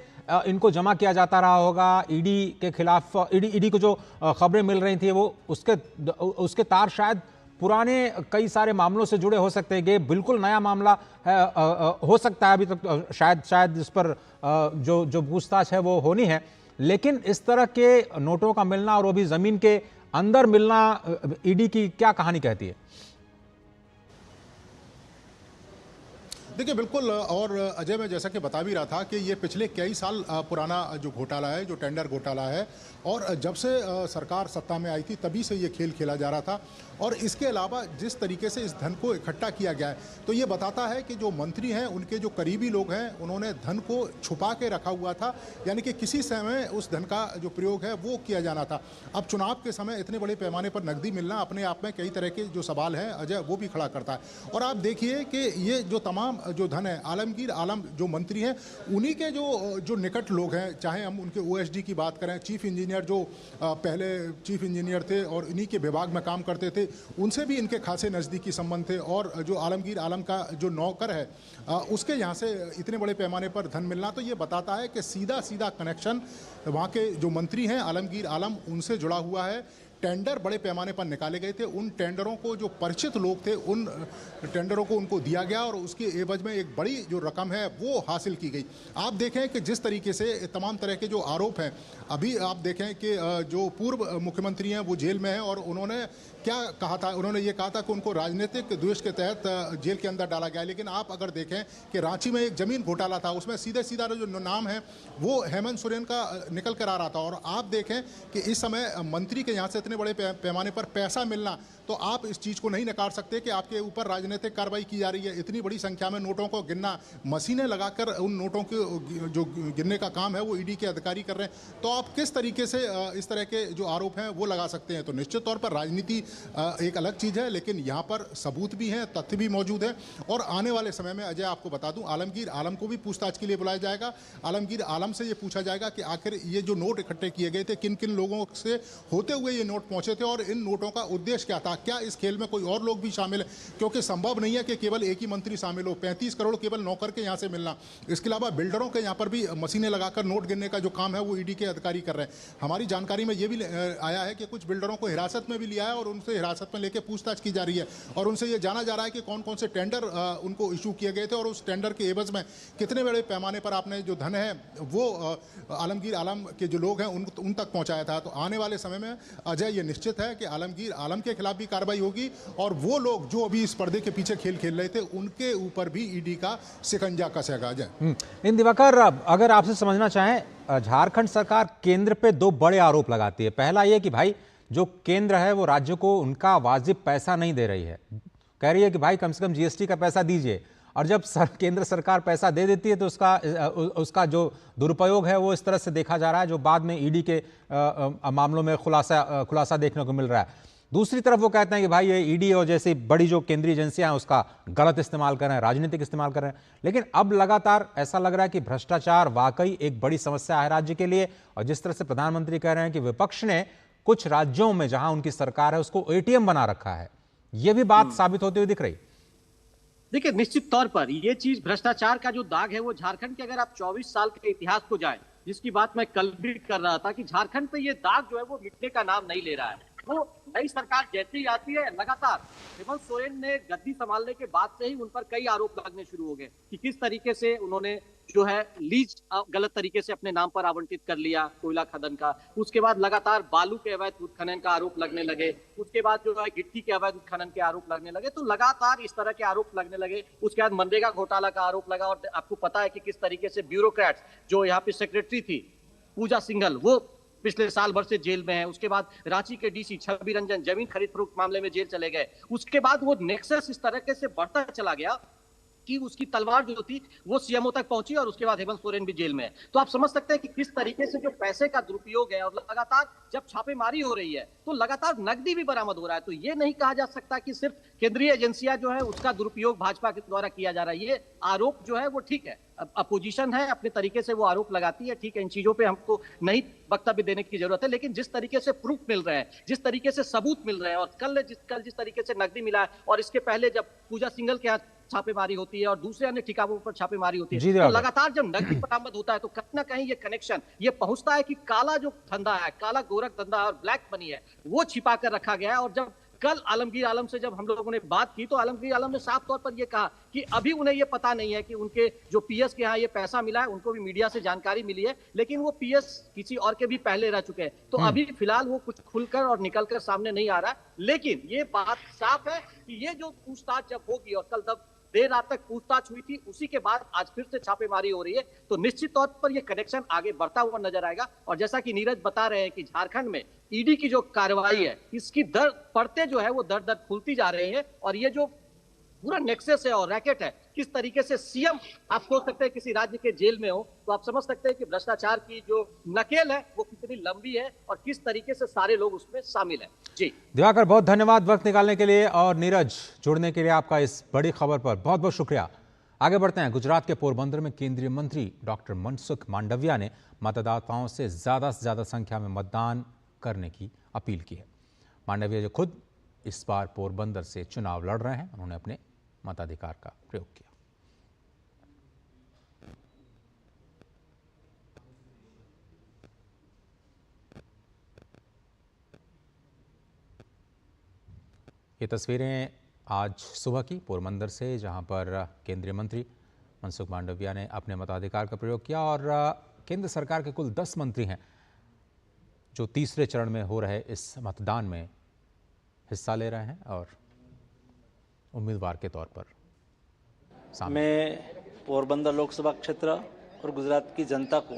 इनको जमा किया जाता रहा होगा। ईडी के खिलाफ ईडी को जो खबरें मिल रही थी वो उसके तार शायद पुराने कई सारे मामलों से जुड़े हो सकते हैं। ये बिल्कुल नया मामला है, हो सकता है अभी तक शायद इस पर जो पूछताछ है वो होनी है। लेकिन इस तरह के नोटों का मिलना और वो भी जमीन के अंदर मिलना ईडी की क्या कहानी कहती है? देखिए बिल्कुल, और अजय, मैं जैसा कि बता भी रहा था कि ये पिछले कई साल पुराना जो घोटाला है, जो टेंडर घोटाला है, और जब से सरकार सत्ता में आई थी तभी से ये खेल खेला जा रहा था। और इसके अलावा जिस तरीके से इस धन को इकट्ठा किया गया है, तो ये बताता है कि जो मंत्री हैं, उनके जो करीबी लोग हैं, उन्होंने धन को छुपा के रखा हुआ था, यानी कि किसी समय उस धन का जो प्रयोग है वो किया जाना था। अब चुनाव के समय इतने बड़े पैमाने पर नकदी मिलना अपने आप में कई तरह के जो सवाल हैं अजय, वो भी खड़ा करता है। और आप देखिए कि ये जो तमाम जो धन है, आलमगीर आलम जो मंत्री हैं, उन्हीं के जो निकट लोग हैं, चाहे हम उनके ओएसडी की बात करें, चीफ इंजीनियर जो पहले चीफ इंजीनियर थे और इन्हीं के विभाग में काम करते थे, उनसे भी इनके खासे नज़दीकी संबंध थे। और जो आलमगीर आलम का जो नौकर है, उसके यहाँ से इतने बड़े पैमाने पर धन मिलना, तो ये बताता है कि सीधा सीधा कनेक्शन वहाँ के जो मंत्री हैं आलमगीर आलम, उनसे जुड़ा हुआ है। टेंडर बड़े पैमाने पर निकाले गए थे, उन टेंडरों को जो परिचित लोग थे, उन टेंडरों को उनको दिया गया और उसके एवज में एक बड़ी जो रकम है वो हासिल की गई। आप देखें कि जिस तरीके से तमाम तरह के जो आरोप हैं, अभी आप देखें कि जो पूर्व मुख्यमंत्री हैं वो जेल में हैं, और उन्होंने क्या कहा था, उन्होंने ये कहा था कि उनको राजनीतिक द्वेष के तहत जेल के अंदर डाला गया। लेकिन आप अगर देखें कि रांची में एक जमीन घोटाला था, उसमें सीधे सीधा जो नाम है वो हेमंत सोरेन का निकल कर आ रहा था। और आप देखें कि इस समय मंत्री के यहाँ से इतने बड़े पैमाने पर पैसा मिलना, तो आप इस चीज़ को नहीं नकार सकते कि आपके ऊपर राजनीतिक कार्रवाई की जा रही है। इतनी बड़ी संख्या में नोटों को गिनना, मशीनें लगाकर उन नोटों के जो गिनने का काम है वो ईडी के अधिकारी कर रहे हैं, तो आप किस तरीके से इस तरह के जो आरोप हैं वो लगा सकते हैं? तो निश्चित तौर पर राजनीति एक अलग चीज़ है, लेकिन यहाँ पर सबूत भी हैं, तथ्य भी मौजूद है। और आने वाले समय में अजय आपको बता दूं, आलमगीर आलम को भी पूछताछ के लिए बुलाया जाएगा। आलमगीर आलम से ये पूछा जाएगा कि आखिर ये जो नोट इकट्ठे किए गए थे, किन किन लोगों से होते हुए ये नोट पहुंचे थे, और इन नोटों का उद्देश्य क्या था? क्या इस खेल में कोई और लोग भी शामिल है? क्योंकि संभव नहीं है कि केवल एक ही मंत्री शामिल हो। 35 करोड़ केवल नौकर के यहाँ से मिलना, इसके अलावा बिल्डरों के यहाँ पर भी मशीनें लगाकर नोट गिनने का जो काम है वो ईडी के अधिकारी कर रहे हैं। हमारी जानकारी में ये भी आया है कि कुछ बिल्डरों को हिरासत में भी लिया है और उनसे हिरासत में लेकर पूछताछ की जा रही है, और उनसे ये जाना जा रहा है कि कौन कौन से टेंडर उनको इशू किए गए थे, और उस टेंडर के एवज में कितने बड़े पैमाने पर आपने जो धन है वो आलमगीर आलम के जो लोग हैं उन तक पहुंचाया था। तो आने वाले समय में अजय ये निश्चित है कि आलमगीर आलम के खिलाफ भी कार्रवाई होगी, और वो लोग जो अभी इस पर्दे के पीछे खेल खेल रहे थे उनके ऊपर भी ईडी का शिकंजा कसेगा। अजय, इन दिवाकर, अगर आपसे समझना चाहें, झारखंड सरकार केंद्र पे दो बड़े आरोप लगाती है। पहला ये कि भाई जो केंद्र है वो राज्य को उनका वाजिब पैसा नहीं दे रही है, कह रही है कि भाई कम से कम जीएसटी का पैसा दीजिए। और जब केंद्र सरकार पैसा दे देती है तो उसका जो दुरुपयोग है वो इस तरह से देखा जा रहा है, जो बाद में ईडी के मामलों में खुलासा देखने को मिल रहा है। दूसरी तरफ वो कहते हैं कि भाई ये ईडी और जैसी बड़ी जो केंद्रीय एजेंसियां हैं उसका गलत इस्तेमाल कर रहे हैं, राजनीतिक इस्तेमाल कर रहे हैं। लेकिन अब लगातार ऐसा लग रहा है कि भ्रष्टाचार वाकई एक बड़ी समस्या है राज्य के लिए, और जिस तरह से प्रधानमंत्री कह रहे हैं कि विपक्ष ने कुछ राज्यों में जहां उनकी सरकार है उसको एटीएम बना रखा है, यह भी बात साबित होती हुई दिख रही। देखिए, निश्चित तौर पर ये चीज, भ्रष्टाचार का जो दाग है वो झारखंड के, अगर आप 24 साल के इतिहास को जाएं, जिसकी बात मैं कल भी कर रहा था कि झारखंड पे ये दाग जो है वो मिटने का नाम नहीं ले रहा है। वो नई सरकार जैसे ही आती है, लगातार हेमंत सोरेन ने गद्दी संभालने के बाद से ही उन पर कई आरोप लगने शुरू हो गए कि किस तरीके से उन्होंने जो है लीज गलत तरीके से अपने नाम पर आवंटित कर लिया कोयला खनन का। उसके बाद लगातार बालू के अवैध उत्खनन का आरोप लगने लगे, उसके बाद जो है गिट्टी के अवैध उत्खनन के आरोप लगने लगे। तो लगातार इस तरह के आरोप लगने लगे। उसके बाद मनरेगा घोटाला का आरोप लगा, और आपको पता है कि किस तरीके से ब्यूरोक्रेट्स, जो यहाँ पे सेक्रेटरी थी पूजा सिंघल, वो पिछले साल भर से जेल में है। उसके बाद रांची के डीसी छवि रंजन जमीन खरीद फरोख्त मामले में जेल चले गए। उसके बाद वो नेक्सस इस तरह से बढ़ता चला गया कि उसकी तलवार जो थी वो सीएमओ तक पहुंची, और उसके बाद हेमंत सोरेन भी जेल में है। तो आप समझ सकते हैं कि किस तरीके से जो पैसे का दुरुपयोग है, और लगातार जब छापेमारी हो रही है तो लगातार नकदी भी बरामद हो रहा है। तो ये नहीं कहा जा सकता कि सिर्फ केंद्रीय एजेंसियां जो है उसका दुरुपयोग भाजपा के द्वारा किया जा रहा है। ये आरोप जो है वो ठीक है, अपोजिशन है, अपने तरीके से वो आरोप लगाती है, ठीक है, इन चीजों पे हमको नहीं वक्तव्य देने की जरूरत है। लेकिन जिस तरीके से प्रूफ मिल रहे हैं, जिस तरीके से सबूत मिल रहे हैं, और कल जिस तरीके से नकदी मिला है, और इसके पहले जब पूजा सिंघल के यहाँ छापेमारी होती है और दूसरे अन्य ठिकानों पर छापेमारी होती है, तो लगातार जब नकदी बरामद होता है तो कहीं ना कहीं ये कनेक्शन ये पहुंचता है कि काला जो धंधा है, काला गोरख धंधा और ब्लैक मनी है, वो छिपा कर रखा गया है। और जब कल आलमगीर आलम से जब हम लोगों ने बात की तो आलमगीर आलम ने साफ तौर पर यह कहा कि अभी उन्हें यह पता नहीं है कि उनके जो पीएस के यहाँ ये पैसा मिला है, उनको भी मीडिया से जानकारी मिली है, लेकिन वो पीएस किसी और के भी पहले रह चुके हैं। तो अभी फिलहाल वो कुछ खुलकर और निकलकर सामने नहीं आ रहा है, लेकिन ये बात साफ है कि ये जो पूछताछ जब होगी, और कल तब देर रात तक पूछताछ हुई थी, उसी के बाद आज फिर से छापेमारी हो रही है, तो निश्चित तौर पर यह कनेक्शन आगे बढ़ता हुआ नजर आएगा। और जैसा कि नीरज बता रहे हैं कि झारखंड में ईडी की जो कार्रवाई है, इसकी दर पड़ते जो है वो दर दर खुलती जा रही है। और ये जो पूरा नेक्सस है और रैकेट है, किस तरीके से सीएम आप सोच सकते हैं किसी राज्य के जेल में हो, तो आप समझ सकते हैं कि भ्रष्टाचार की जो नकेल है वो कितनी लंबी है और किस तरीके से सारे लोग उसमें शामिल हैं। जी दिवाकर, बहुत धन्यवाद वक्त निकालने के लिए, और नीरज जुड़ने के लिए आपका इस बड़ी खबर पर बहुत बहुत शुक्रिया। आगे बढ़ते हैं। गुजरात के पोरबंदर में केंद्रीय मंत्री डॉक्टर मनसुख मांडविया ने मतदाताओं से ज्यादा संख्या में मतदान करने की अपील की है। मांडविया जो खुद इस बार पोरबंदर से चुनाव लड़ रहे हैं, उन्होंने अपने मताधिकार का प्रयोग किया। ये तस्वीरें आज सुबह की पोरबंदर से, जहां पर केंद्रीय मंत्री मनसुख मांडविया ने अपने मताधिकार का प्रयोग किया। और केंद्र सरकार के कुल 10 मंत्री हैं जो तीसरे चरण में हो रहे इस मतदान में हिस्सा ले रहे हैं और उम्मीदवार के तौर पर मैं पोरबंदर लोकसभा क्षेत्र और गुजरात की जनता को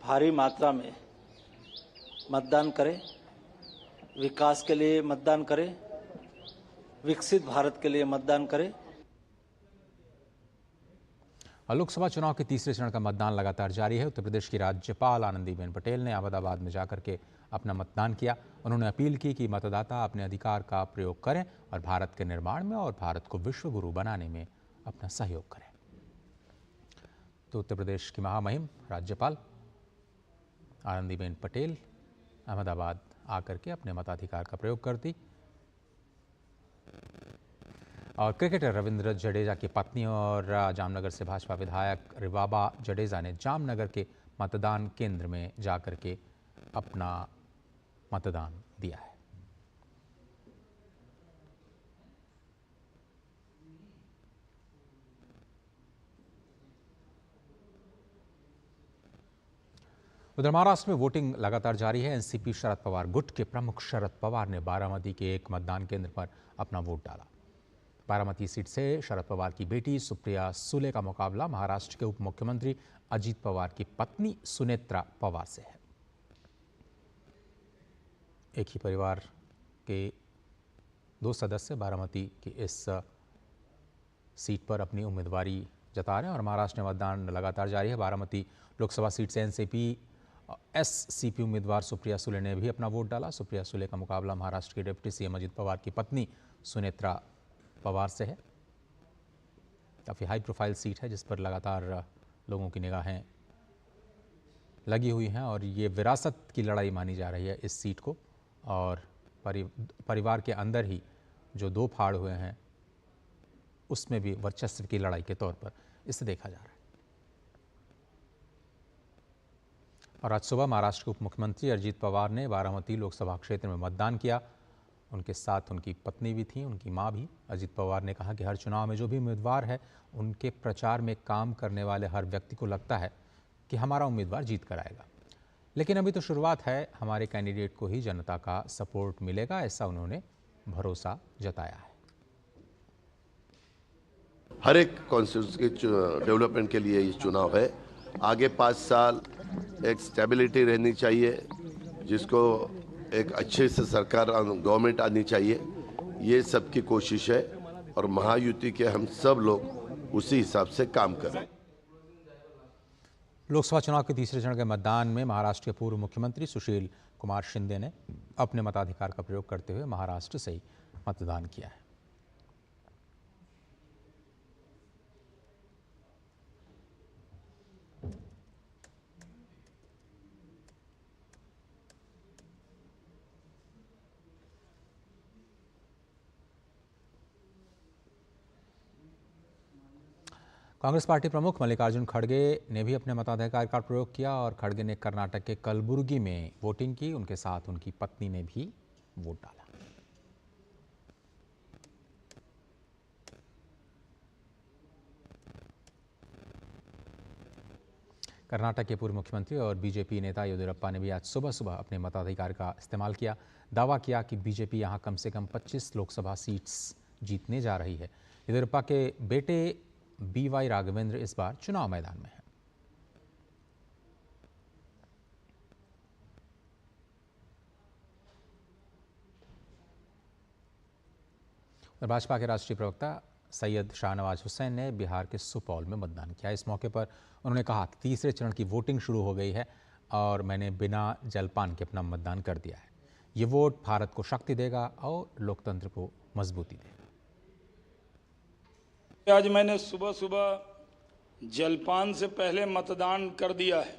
भारी मात्रा में मतदान करें, विकास के लिए मतदान करें, विकसित भारत के लिए मतदान करें। लोकसभा चुनाव के तीसरे चरण का मतदान लगातार जारी है। उत्तर प्रदेश की राज्यपाल आनंदीबेन पटेल ने अहमदाबाद में जाकर के अपना मतदान किया। उन्होंने अपील की कि मतदाता अपने अधिकार का प्रयोग करें और भारत के निर्माण में और भारत को विश्व गुरु बनाने में अपना सहयोग करें। तो उत्तर प्रदेश की महामहिम राज्यपाल आनंदीबेन पटेल अहमदाबाद आकर के अपने मताधिकार का प्रयोग करती। और क्रिकेटर रविंद्र जडेजा की पत्नी और जामनगर से भाजपा विधायक रिवाबा जडेजा ने जामनगर के मतदान केंद्र में जाकर के अपना मतदान दिया है। उधर महाराष्ट्र में वोटिंग लगातार जारी है। एनसीपी शरद पवार गुट के प्रमुख शरद पवार ने बारामती के एक मतदान केंद्र पर अपना वोट डाला। बारामती सीट से शरद पवार की बेटी सुप्रिया सुले का मुकाबला महाराष्ट्र के उप मुख्यमंत्री अजीत पवार की पत्नी सुनेत्रा पवार से है। एक ही परिवार के 2 सदस्य बारामती की इस सीट पर अपनी उम्मीदवारी जता रहे हैं और महाराष्ट्र में मतदान लगातार जारी है। बारामती लोकसभा सीट से एनसीपी एससीपी उम्मीदवार सुप्रिया सुले ने भी अपना वोट डाला। सुप्रिया सुले का मुकाबला महाराष्ट्र के डिप्टी सीएम अजीत पवार की पत्नी सुनेत्रा पवार से है। काफ़ी हाई प्रोफाइल सीट है जिस पर लगातार लोगों की निगाहें लगी हुई हैं और ये विरासत की लड़ाई मानी जा रही है इस सीट को। और परिवार के अंदर ही जो 2 फाड़ हुए हैं उसमें भी वर्चस्व की लड़ाई के तौर पर इसे देखा जा रहा है। और आज सुबह महाराष्ट्र के उप मुख्यमंत्री अजीत पवार ने बारामती लोकसभा क्षेत्र में मतदान किया। उनके साथ उनकी पत्नी भी थी, उनकी मां भी। अजीत पवार ने कहा कि हर चुनाव में जो भी उम्मीदवार है उनके प्रचार में काम करने वाले हर व्यक्ति को लगता है कि हमारा उम्मीदवार जीत कर आएगा, लेकिन अभी तो शुरुआत है, हमारे कैंडिडेट को ही जनता का सपोर्ट मिलेगा, ऐसा उन्होंने भरोसा जताया है। हर एक कॉन्स्टिट्यूंसी के डेवलपमेंट के लिए ये चुनाव है। आगे 5 साल एक स्टेबिलिटी रहनी चाहिए, जिसको एक अच्छे से सरकार गवर्नमेंट आनी चाहिए, ये सबकी कोशिश है और महायुति के हम सब लोग उसी हिसाब से काम करें। लोकसभा चुनाव के तीसरे चरण के मतदान में महाराष्ट्र के पूर्व मुख्यमंत्री सुशील कुमार शिंदे ने अपने मताधिकार का प्रयोग करते हुए महाराष्ट्र से ही मतदान किया है। कांग्रेस पार्टी प्रमुख मल्लिकार्जुन खड़गे ने भी अपने मताधिकार का प्रयोग किया और खड़गे ने कर्नाटक के कलबुर्गी में वोटिंग की। उनके साथ उनकी पत्नी ने भी वोट डाला। कर्नाटक के पूर्व मुख्यमंत्री और बीजेपी नेता येदियुरप्पा ने भी आज सुबह सुबह अपने मताधिकार का इस्तेमाल किया। दावा किया कि बीजेपी यहां कम से कम 25 लोकसभा सीट्स जीतने जा रही है। येदियुरप्पा के बेटे BY राघवेंद्र इस बार चुनाव मैदान में हैं। भाजपा के राष्ट्रीय प्रवक्ता सैयद शाहनवाज हुसैन ने बिहार के सुपौल में मतदान किया। इस मौके पर उन्होंने कहा कि तीसरे चरण की वोटिंग शुरू हो गई है और मैंने बिना जलपान के अपना मतदान कर दिया है। ये वोट भारत को शक्ति देगा और लोकतंत्र को मजबूती देगा। आज मैंने सुबह सुबह जलपान से पहले मतदान कर दिया है।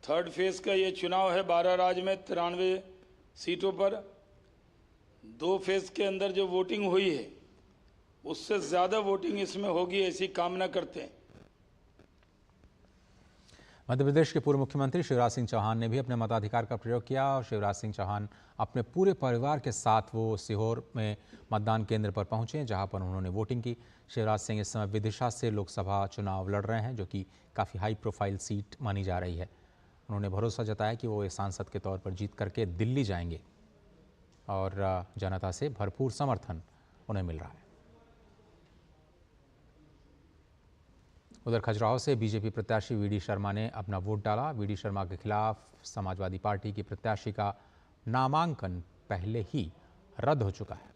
थर्ड फेज का ये चुनाव है। 12 राज्य में 93 सीटों पर 2 फेज के अंदर जो वोटिंग हुई है उससे ज्यादा वोटिंग इसमें होगी, ऐसी कामना करते हैं। मध्य प्रदेश के पूर्व मुख्यमंत्री शिवराज सिंह चौहान ने भी अपने मताधिकार का प्रयोग किया और शिवराज सिंह चौहान अपने पूरे परिवार के साथ वो सीहोर में मतदान केंद्र पर पहुंचे, जहां पर उन्होंने वोटिंग की। शिवराज सिंह इस समय विदिशा से लोकसभा चुनाव लड़ रहे हैं, जो कि काफ़ी हाई प्रोफाइल सीट मानी जा रही है। उन्होंने भरोसा जताया कि वो एक सांसद के तौर पर जीत करके दिल्ली जाएंगे और जनता से भरपूर समर्थन उन्हें मिल रहा है। उधर खजुराहो से बीजेपी प्रत्याशी VD शर्मा ने अपना वोट डाला। VD शर्मा के खिलाफ समाजवादी पार्टी की प्रत्याशी का नामांकन पहले ही रद्द हो चुका है।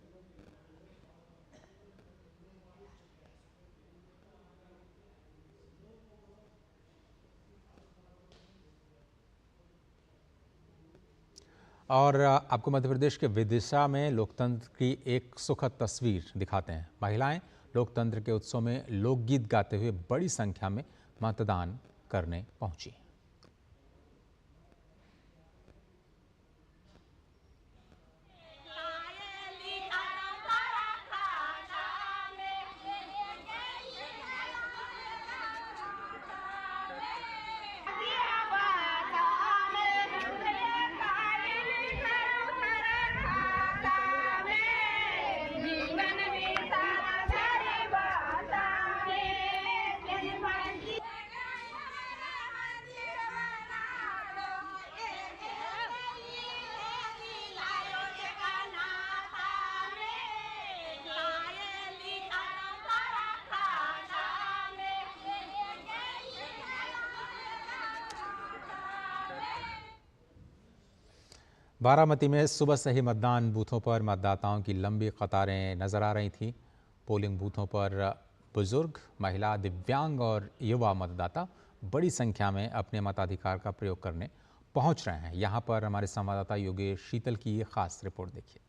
और आपको मध्य प्रदेश के विदिशा में लोकतंत्र की एक सुखद तस्वीर दिखाते हैं। महिलाएं लोकतंत्र के उत्सव में लोकगीत गाते हुए बड़ी संख्या में मतदान करने पहुंची। बारामती में सुबह से ही मतदान बूथों पर मतदाताओं की लंबी कतारें नजर आ रही थीं। पोलिंग बूथों पर बुजुर्ग, महिला, दिव्यांग और युवा मतदाता बड़ी संख्या में अपने मताधिकार का प्रयोग करने पहुंच रहे हैं। यहां पर हमारे संवाददाता योगेश शीतल की ये खास रिपोर्ट देखिए।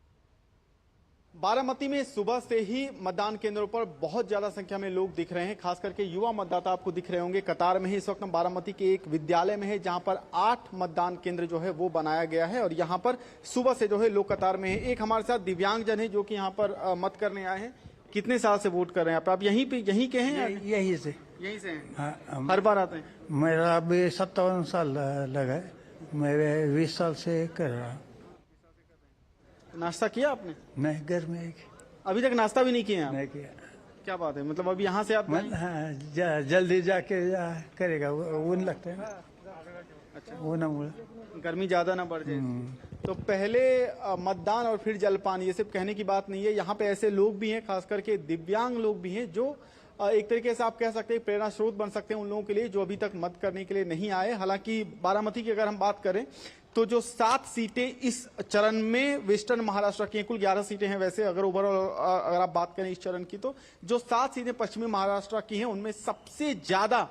बारामती में सुबह से ही मतदान केंद्रों पर बहुत ज्यादा संख्या में लोग दिख रहे हैं। खास करके युवा मतदाता आपको दिख रहे होंगे कतार में ही। इस वक्त हम बारामती के एक विद्यालय में है, जहां पर 8 मतदान केंद्र जो है वो बनाया गया है और यहां पर सुबह से जो है लोग कतार में है। एक हमारे साथ दिव्यांगजन है जो कि यहाँ पर मत करने आए हैं। कितने साल से वोट कर रहे हैं आप? यहीं के हैं? यहीं से हैं। हाँ, हर बार आते हैं? मेरा अभी 57 साल लगा है। मैं 20 साल से कर रहा हूँ। नाश्ता किया आपने? नहीं, घर में। अभी तक नाश्ता भी नहीं किया आप? नहीं किया। क्या बात है, मतलब अभी यहाँ से आप हाँ, जल्दी जाके करेगा। ऊन लगता है। अच्छा, वो ना गर्मी ज्यादा ना बढ़ जाए। तो पहले मतदान और फिर जलपान, ये सिर्फ कहने की बात नहीं है। यहाँ पे ऐसे लोग भी हैं, खास करके दिव्यांग लोग भी हैं, जो एक तरीके से आप कह सकते हैं प्रेरणा स्रोत बन सकते हैं उन लोगों के लिए जो अभी तक मत करने के लिए नहीं आए। हालांकि बारामती की अगर हम बात करें तो जो 7 सीटें इस चरण में वेस्टर्न महाराष्ट्र की हैं, कुल 11 सीटें हैं वैसे अगर ओवरऑल अगर आप बात करें इस चरण की, तो जो 7 सीटें पश्चिमी महाराष्ट्र की हैं उनमें सबसे ज्यादा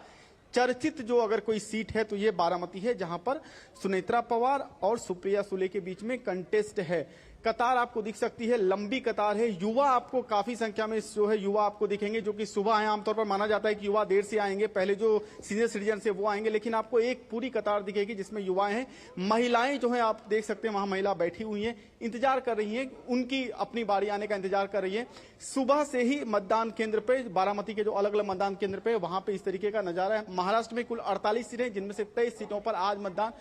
चर्चित जो अगर कोई सीट है तो ये बारामती है, जहां पर सुनेत्रा पवार और सुप्रिया सुले के बीच में कंटेस्ट है। कतार आपको दिख सकती है, लंबी कतार है। युवा आपको काफी संख्या में जो है युवा आपको दिखेंगे, जो कि सुबह आए। आमतौर पर माना जाता है कि युवा देर से आएंगे, पहले जो सीनियर सिटीजन है वो आएंगे, लेकिन आपको एक पूरी कतार दिखेगी जिसमें युवा हैं। महिलाएं जो है आप देख सकते हैं, वहां महिला बैठी हुई हैं, इंतजार कर रही हैं, उनकी अपनी बारी आने का इंतजार कर रही है। सुबह से ही मतदान केंद्र पे, बारामती के जो अलग अलग मतदान केंद्र पे, वहां पे इस तरीके का नजारा है। महाराष्ट्र में कुल 48 सीटें, जिनमें से 23 सीटों पर आज मतदान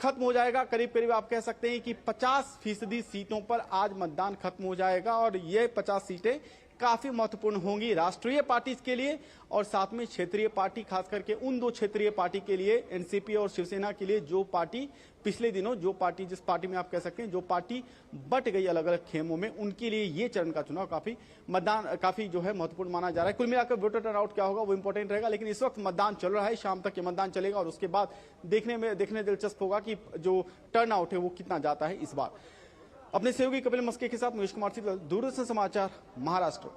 खत्म हो जाएगा। करीब करीब आप कह सकते हैं कि 50% सीटों पर आज मतदान खत्म हो जाएगा और ये 50 सीटें काफी महत्वपूर्ण होंगी राष्ट्रीय पार्टी के लिए और साथ में क्षेत्रीय पार्टी, खास करके उन दो क्षेत्रीय पार्टी के लिए, एनसीपी और शिवसेना के लिए, जो पार्टी पिछले दिनों जिस पार्टी में आप कह सकते हैं जो पार्टी बट गई अलग अलग खेमों में, उनके लिए ये चरण का चुनाव काफी जो है महत्वपूर्ण माना जा रहा है। कुल मिलाकर वोटर टर्नआउट क्या होगा वो इंपॉर्टेंट रहेगा, लेकिन इस वक्त मतदान चल रहा है, शाम तक ये मतदान चलेगा और उसके बाद देखने दिलचस्प होगा कि जो टर्नआउट है वो कितना जाता है इस बार। अपने सहयोगी कपिल मस्के के साथ महेश कुमार सिद्धल, दूरदर्शन समाचार, महाराष्ट्र।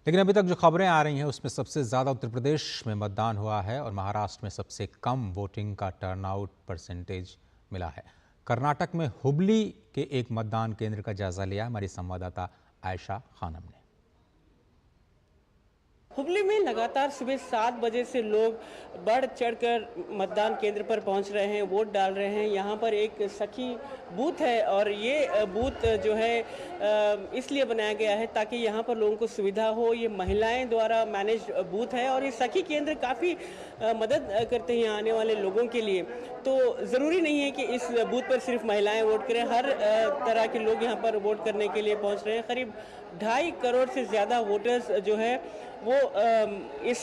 लेकिन अभी तक जो खबरें आ रही हैं उसमें सबसे ज्यादा उत्तर प्रदेश में मतदान हुआ है और महाराष्ट्र में सबसे कम वोटिंग का टर्नआउट परसेंटेज मिला है। कर्नाटक में हुबली के एक मतदान केंद्र का जायजा लिया हमारी संवाददाता आयशा खानम ने। हुबली में लगातार सुबह 7 बजे से लोग बढ़ चढ़कर मतदान केंद्र पर पहुंच रहे हैं, वोट डाल रहे हैं। यहाँ पर एक सखी बूथ है और ये बूथ जो है इसलिए बनाया गया है ताकि यहाँ पर लोगों को सुविधा हो। ये महिलाएं द्वारा मैनेज बूथ है और ये सखी केंद्र काफ़ी मदद करते हैं आने वाले लोगों के लिए। तो ज़रूरी नहीं है कि इस बूथ पर सिर्फ महिलाएं वोट करें, हर तरह के लोग यहाँ पर वोट करने के लिए पहुँच रहे हैं। करीब 2.5 करोड़ से ज़्यादा वोटर्स जो है वो इस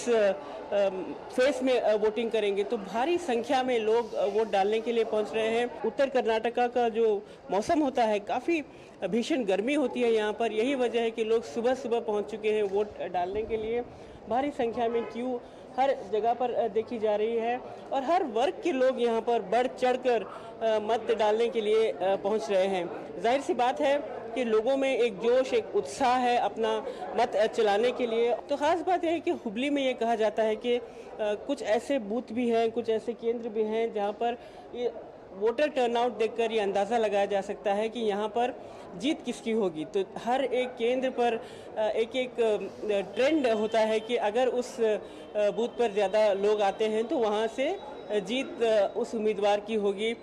फेस में वोटिंग करेंगे, तो भारी संख्या में लोग वोट डालने के लिए पहुंच रहे हैं। उत्तर कर्नाटका का जो मौसम होता है, काफ़ी भीषण गर्मी होती है यहाँ पर, यही वजह है कि लोग सुबह सुबह पहुंच चुके हैं वोट डालने के लिए। भारी संख्या में क्यू हर जगह पर देखी जा रही है और हर वर्ग के लोग यहाँ पर बढ़ चढ़कर मत डालने के लिए पहुँच रहे हैं। जाहिर सी बात है कि लोगों में एक जोश, एक उत्साह है अपना मत चलाने के लिए। तो ख़ास बात यह है कि हुबली में ये कहा जाता है कि कुछ ऐसे बूथ भी हैं, कुछ ऐसे केंद्र भी हैं जहाँ पर ये वोटर टर्नआउट देखकर ये अंदाज़ा लगाया जा सकता है कि यहाँ पर जीत किसकी होगी। तो हर एक केंद्र पर एक ट्रेंड होता है कि अगर उस बूथ पर ज़्यादा लोग आते हैं तो वहाँ से जीत उस उम्मीदवार की होगी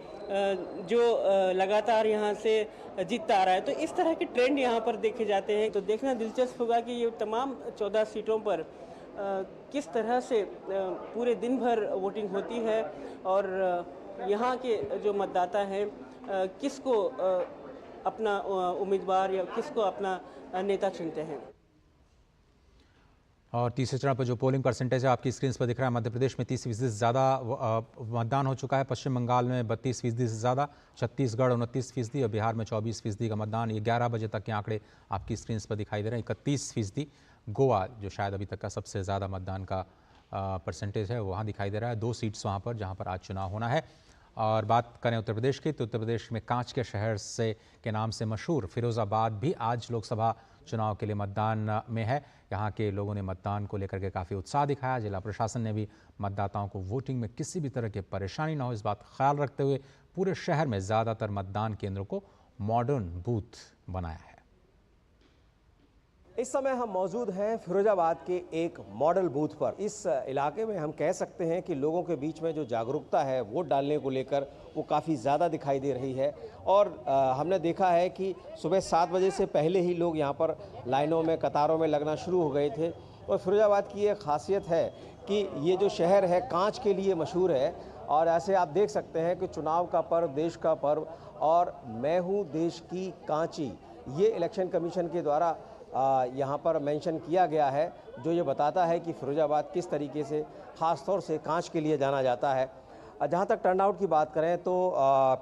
जो लगातार यहाँ से जीतता आ रहा है। तो इस तरह के ट्रेंड यहाँ पर देखे जाते हैं। तो देखना दिलचस्प होगा कि ये तमाम 14 सीटों पर किस तरह से पूरे दिन भर वोटिंग होती है और यहाँ के जो मतदाता हैं किसको अपना उम्मीदवार या किसको अपना नेता चुनते हैं। और तीसरे चरण पर जो पोलिंग परसेंटेज है आपकी स्क्रीन पर दिख रहा है, मध्य प्रदेश में 30% से ज़्यादा मतदान हो चुका है, पश्चिम बंगाल में 32% से ज़्यादा, छत्तीसगढ़ 29% और बिहार में 24% का मतदान। ये 11 बजे तक के आंकड़े आपकी स्क्रीन पर दिखाई दे रहे हैं। 31% गोवा, जो शायद अभी तक का सबसे ज़्यादा मतदान का परसेंटेज है, वहाँ दिखाई दे रहा है। 2 सीट्स वहाँ पर जहाँ पर आज चुनाव होना है। और बात करें उत्तर प्रदेश की, तो उत्तर प्रदेश में कांच के शहर के नाम से मशहूर फिरोजाबाद भी आज लोकसभा चुनाव के लिए मतदान में है। यहाँ के लोगों ने मतदान को लेकर के काफ़ी उत्साह दिखाया। जिला प्रशासन ने भी मतदाताओं को वोटिंग में किसी भी तरह की परेशानी न हो, इस बात का ख्याल रखते हुए पूरे शहर में ज़्यादातर मतदान केंद्रों को मॉडर्न बूथ बनाया है। इस समय हम मौजूद हैं फिरोजाबाद के एक मॉडल बूथ पर। इस इलाके में हम कह सकते हैं कि लोगों के बीच में जो जागरूकता है वोट डालने को लेकर वो काफ़ी ज़्यादा दिखाई दे रही है। और हमने देखा है कि सुबह 7 बजे से पहले ही लोग यहाँ पर लाइनों में, कतारों में लगना शुरू हो गए थे। और फिरोजाबाद की ये खासियत है कि ये जो शहर है कांच के लिए मशहूर है। और ऐसे आप देख सकते हैं कि चुनाव का पर्व, देश का पर्व और मैं हूँ देश की कांची, ये इलेक्शन कमीशन के द्वारा यहाँ पर मेंशन किया गया है, जो ये बताता है कि फिरोजाबाद किस तरीके से ख़ास तौर से कांच के लिए जाना जाता है। जहाँ तक टर्नआउट की बात करें तो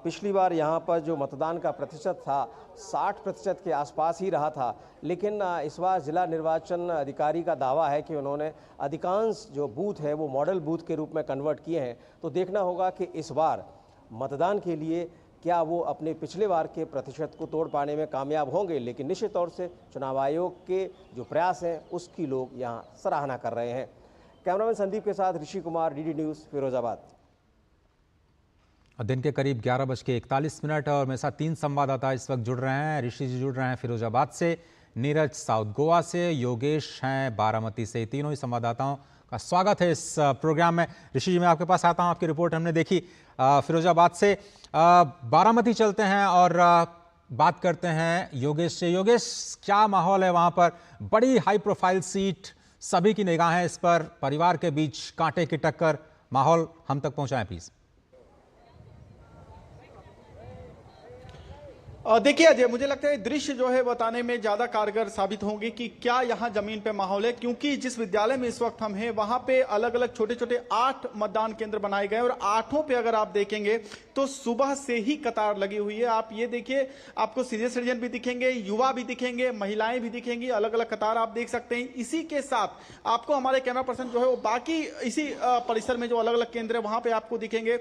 पिछली बार यहाँ पर जो मतदान का प्रतिशत था 60% के आसपास ही रहा था, लेकिन इस बार ज़िला निर्वाचन अधिकारी का दावा है कि उन्होंने अधिकांश जो बूथ है वो मॉडल बूथ के रूप में कन्वर्ट किए हैं। तो देखना होगा कि इस बार मतदान के लिए क्या वो अपने पिछले बार के प्रतिशत को तोड़ पाने में कामयाब होंगे। लेकिन निश्चित तौर से चुनाव आयोग के जो प्रयास हैं उसकी लोग यहाँ सराहना कर रहे हैं। कैमरामैन संदीप के साथ ऋषि कुमार, डीडी न्यूज़, फिरोजाबाद। दिन के करीब 11:41 और मेरे साथ 3 संवाददाता इस वक्त जुड़ रहे हैं। ऋषि जी जुड़ रहे हैं फिरोजाबाद से, नीरज साउथ गोवा से, योगेश हैं बारामती से। तीनों ही संवाददाताओं का स्वागत है इस प्रोग्राम में। ऋषि जी, मैं आपके पास आता हूं। आपकी रिपोर्ट हमने देखी फिरोजाबाद से। बारामती चलते हैं और बात करते हैं योगेश से। योगेश, क्या माहौल है वहां पर? बड़ी हाई प्रोफाइल सीट, सभी की निगाहें इस पर, परिवार के बीच कांटे की टक्कर, माहौल हम तक पहुंचाएं प्लीज। देखिए अजय, मुझे लगता है दृश्य जो है बताने में ज्यादा कारगर साबित होंगे कि क्या यहाँ जमीन पे माहौल है, क्योंकि जिस विद्यालय में इस वक्त हम हैं वहां पे अलग अलग छोटे छोटे 8 मतदान केंद्र बनाए गए और 8 पे अगर आप देखेंगे तो सुबह से ही कतार लगी हुई है। आप ये देखिए, आपको सीनियर सिटीजन भी दिखेंगे, युवा भी दिखेंगे, महिलाएं भी दिखेंगी, अलग अलग कतार आप देख सकते हैं। इसी के साथ आपको हमारे कैमरा पर्सन जो है वो बाकी इसी परिसर में जो अलग अलग केंद्र है वहां पे आपको दिखेंगे।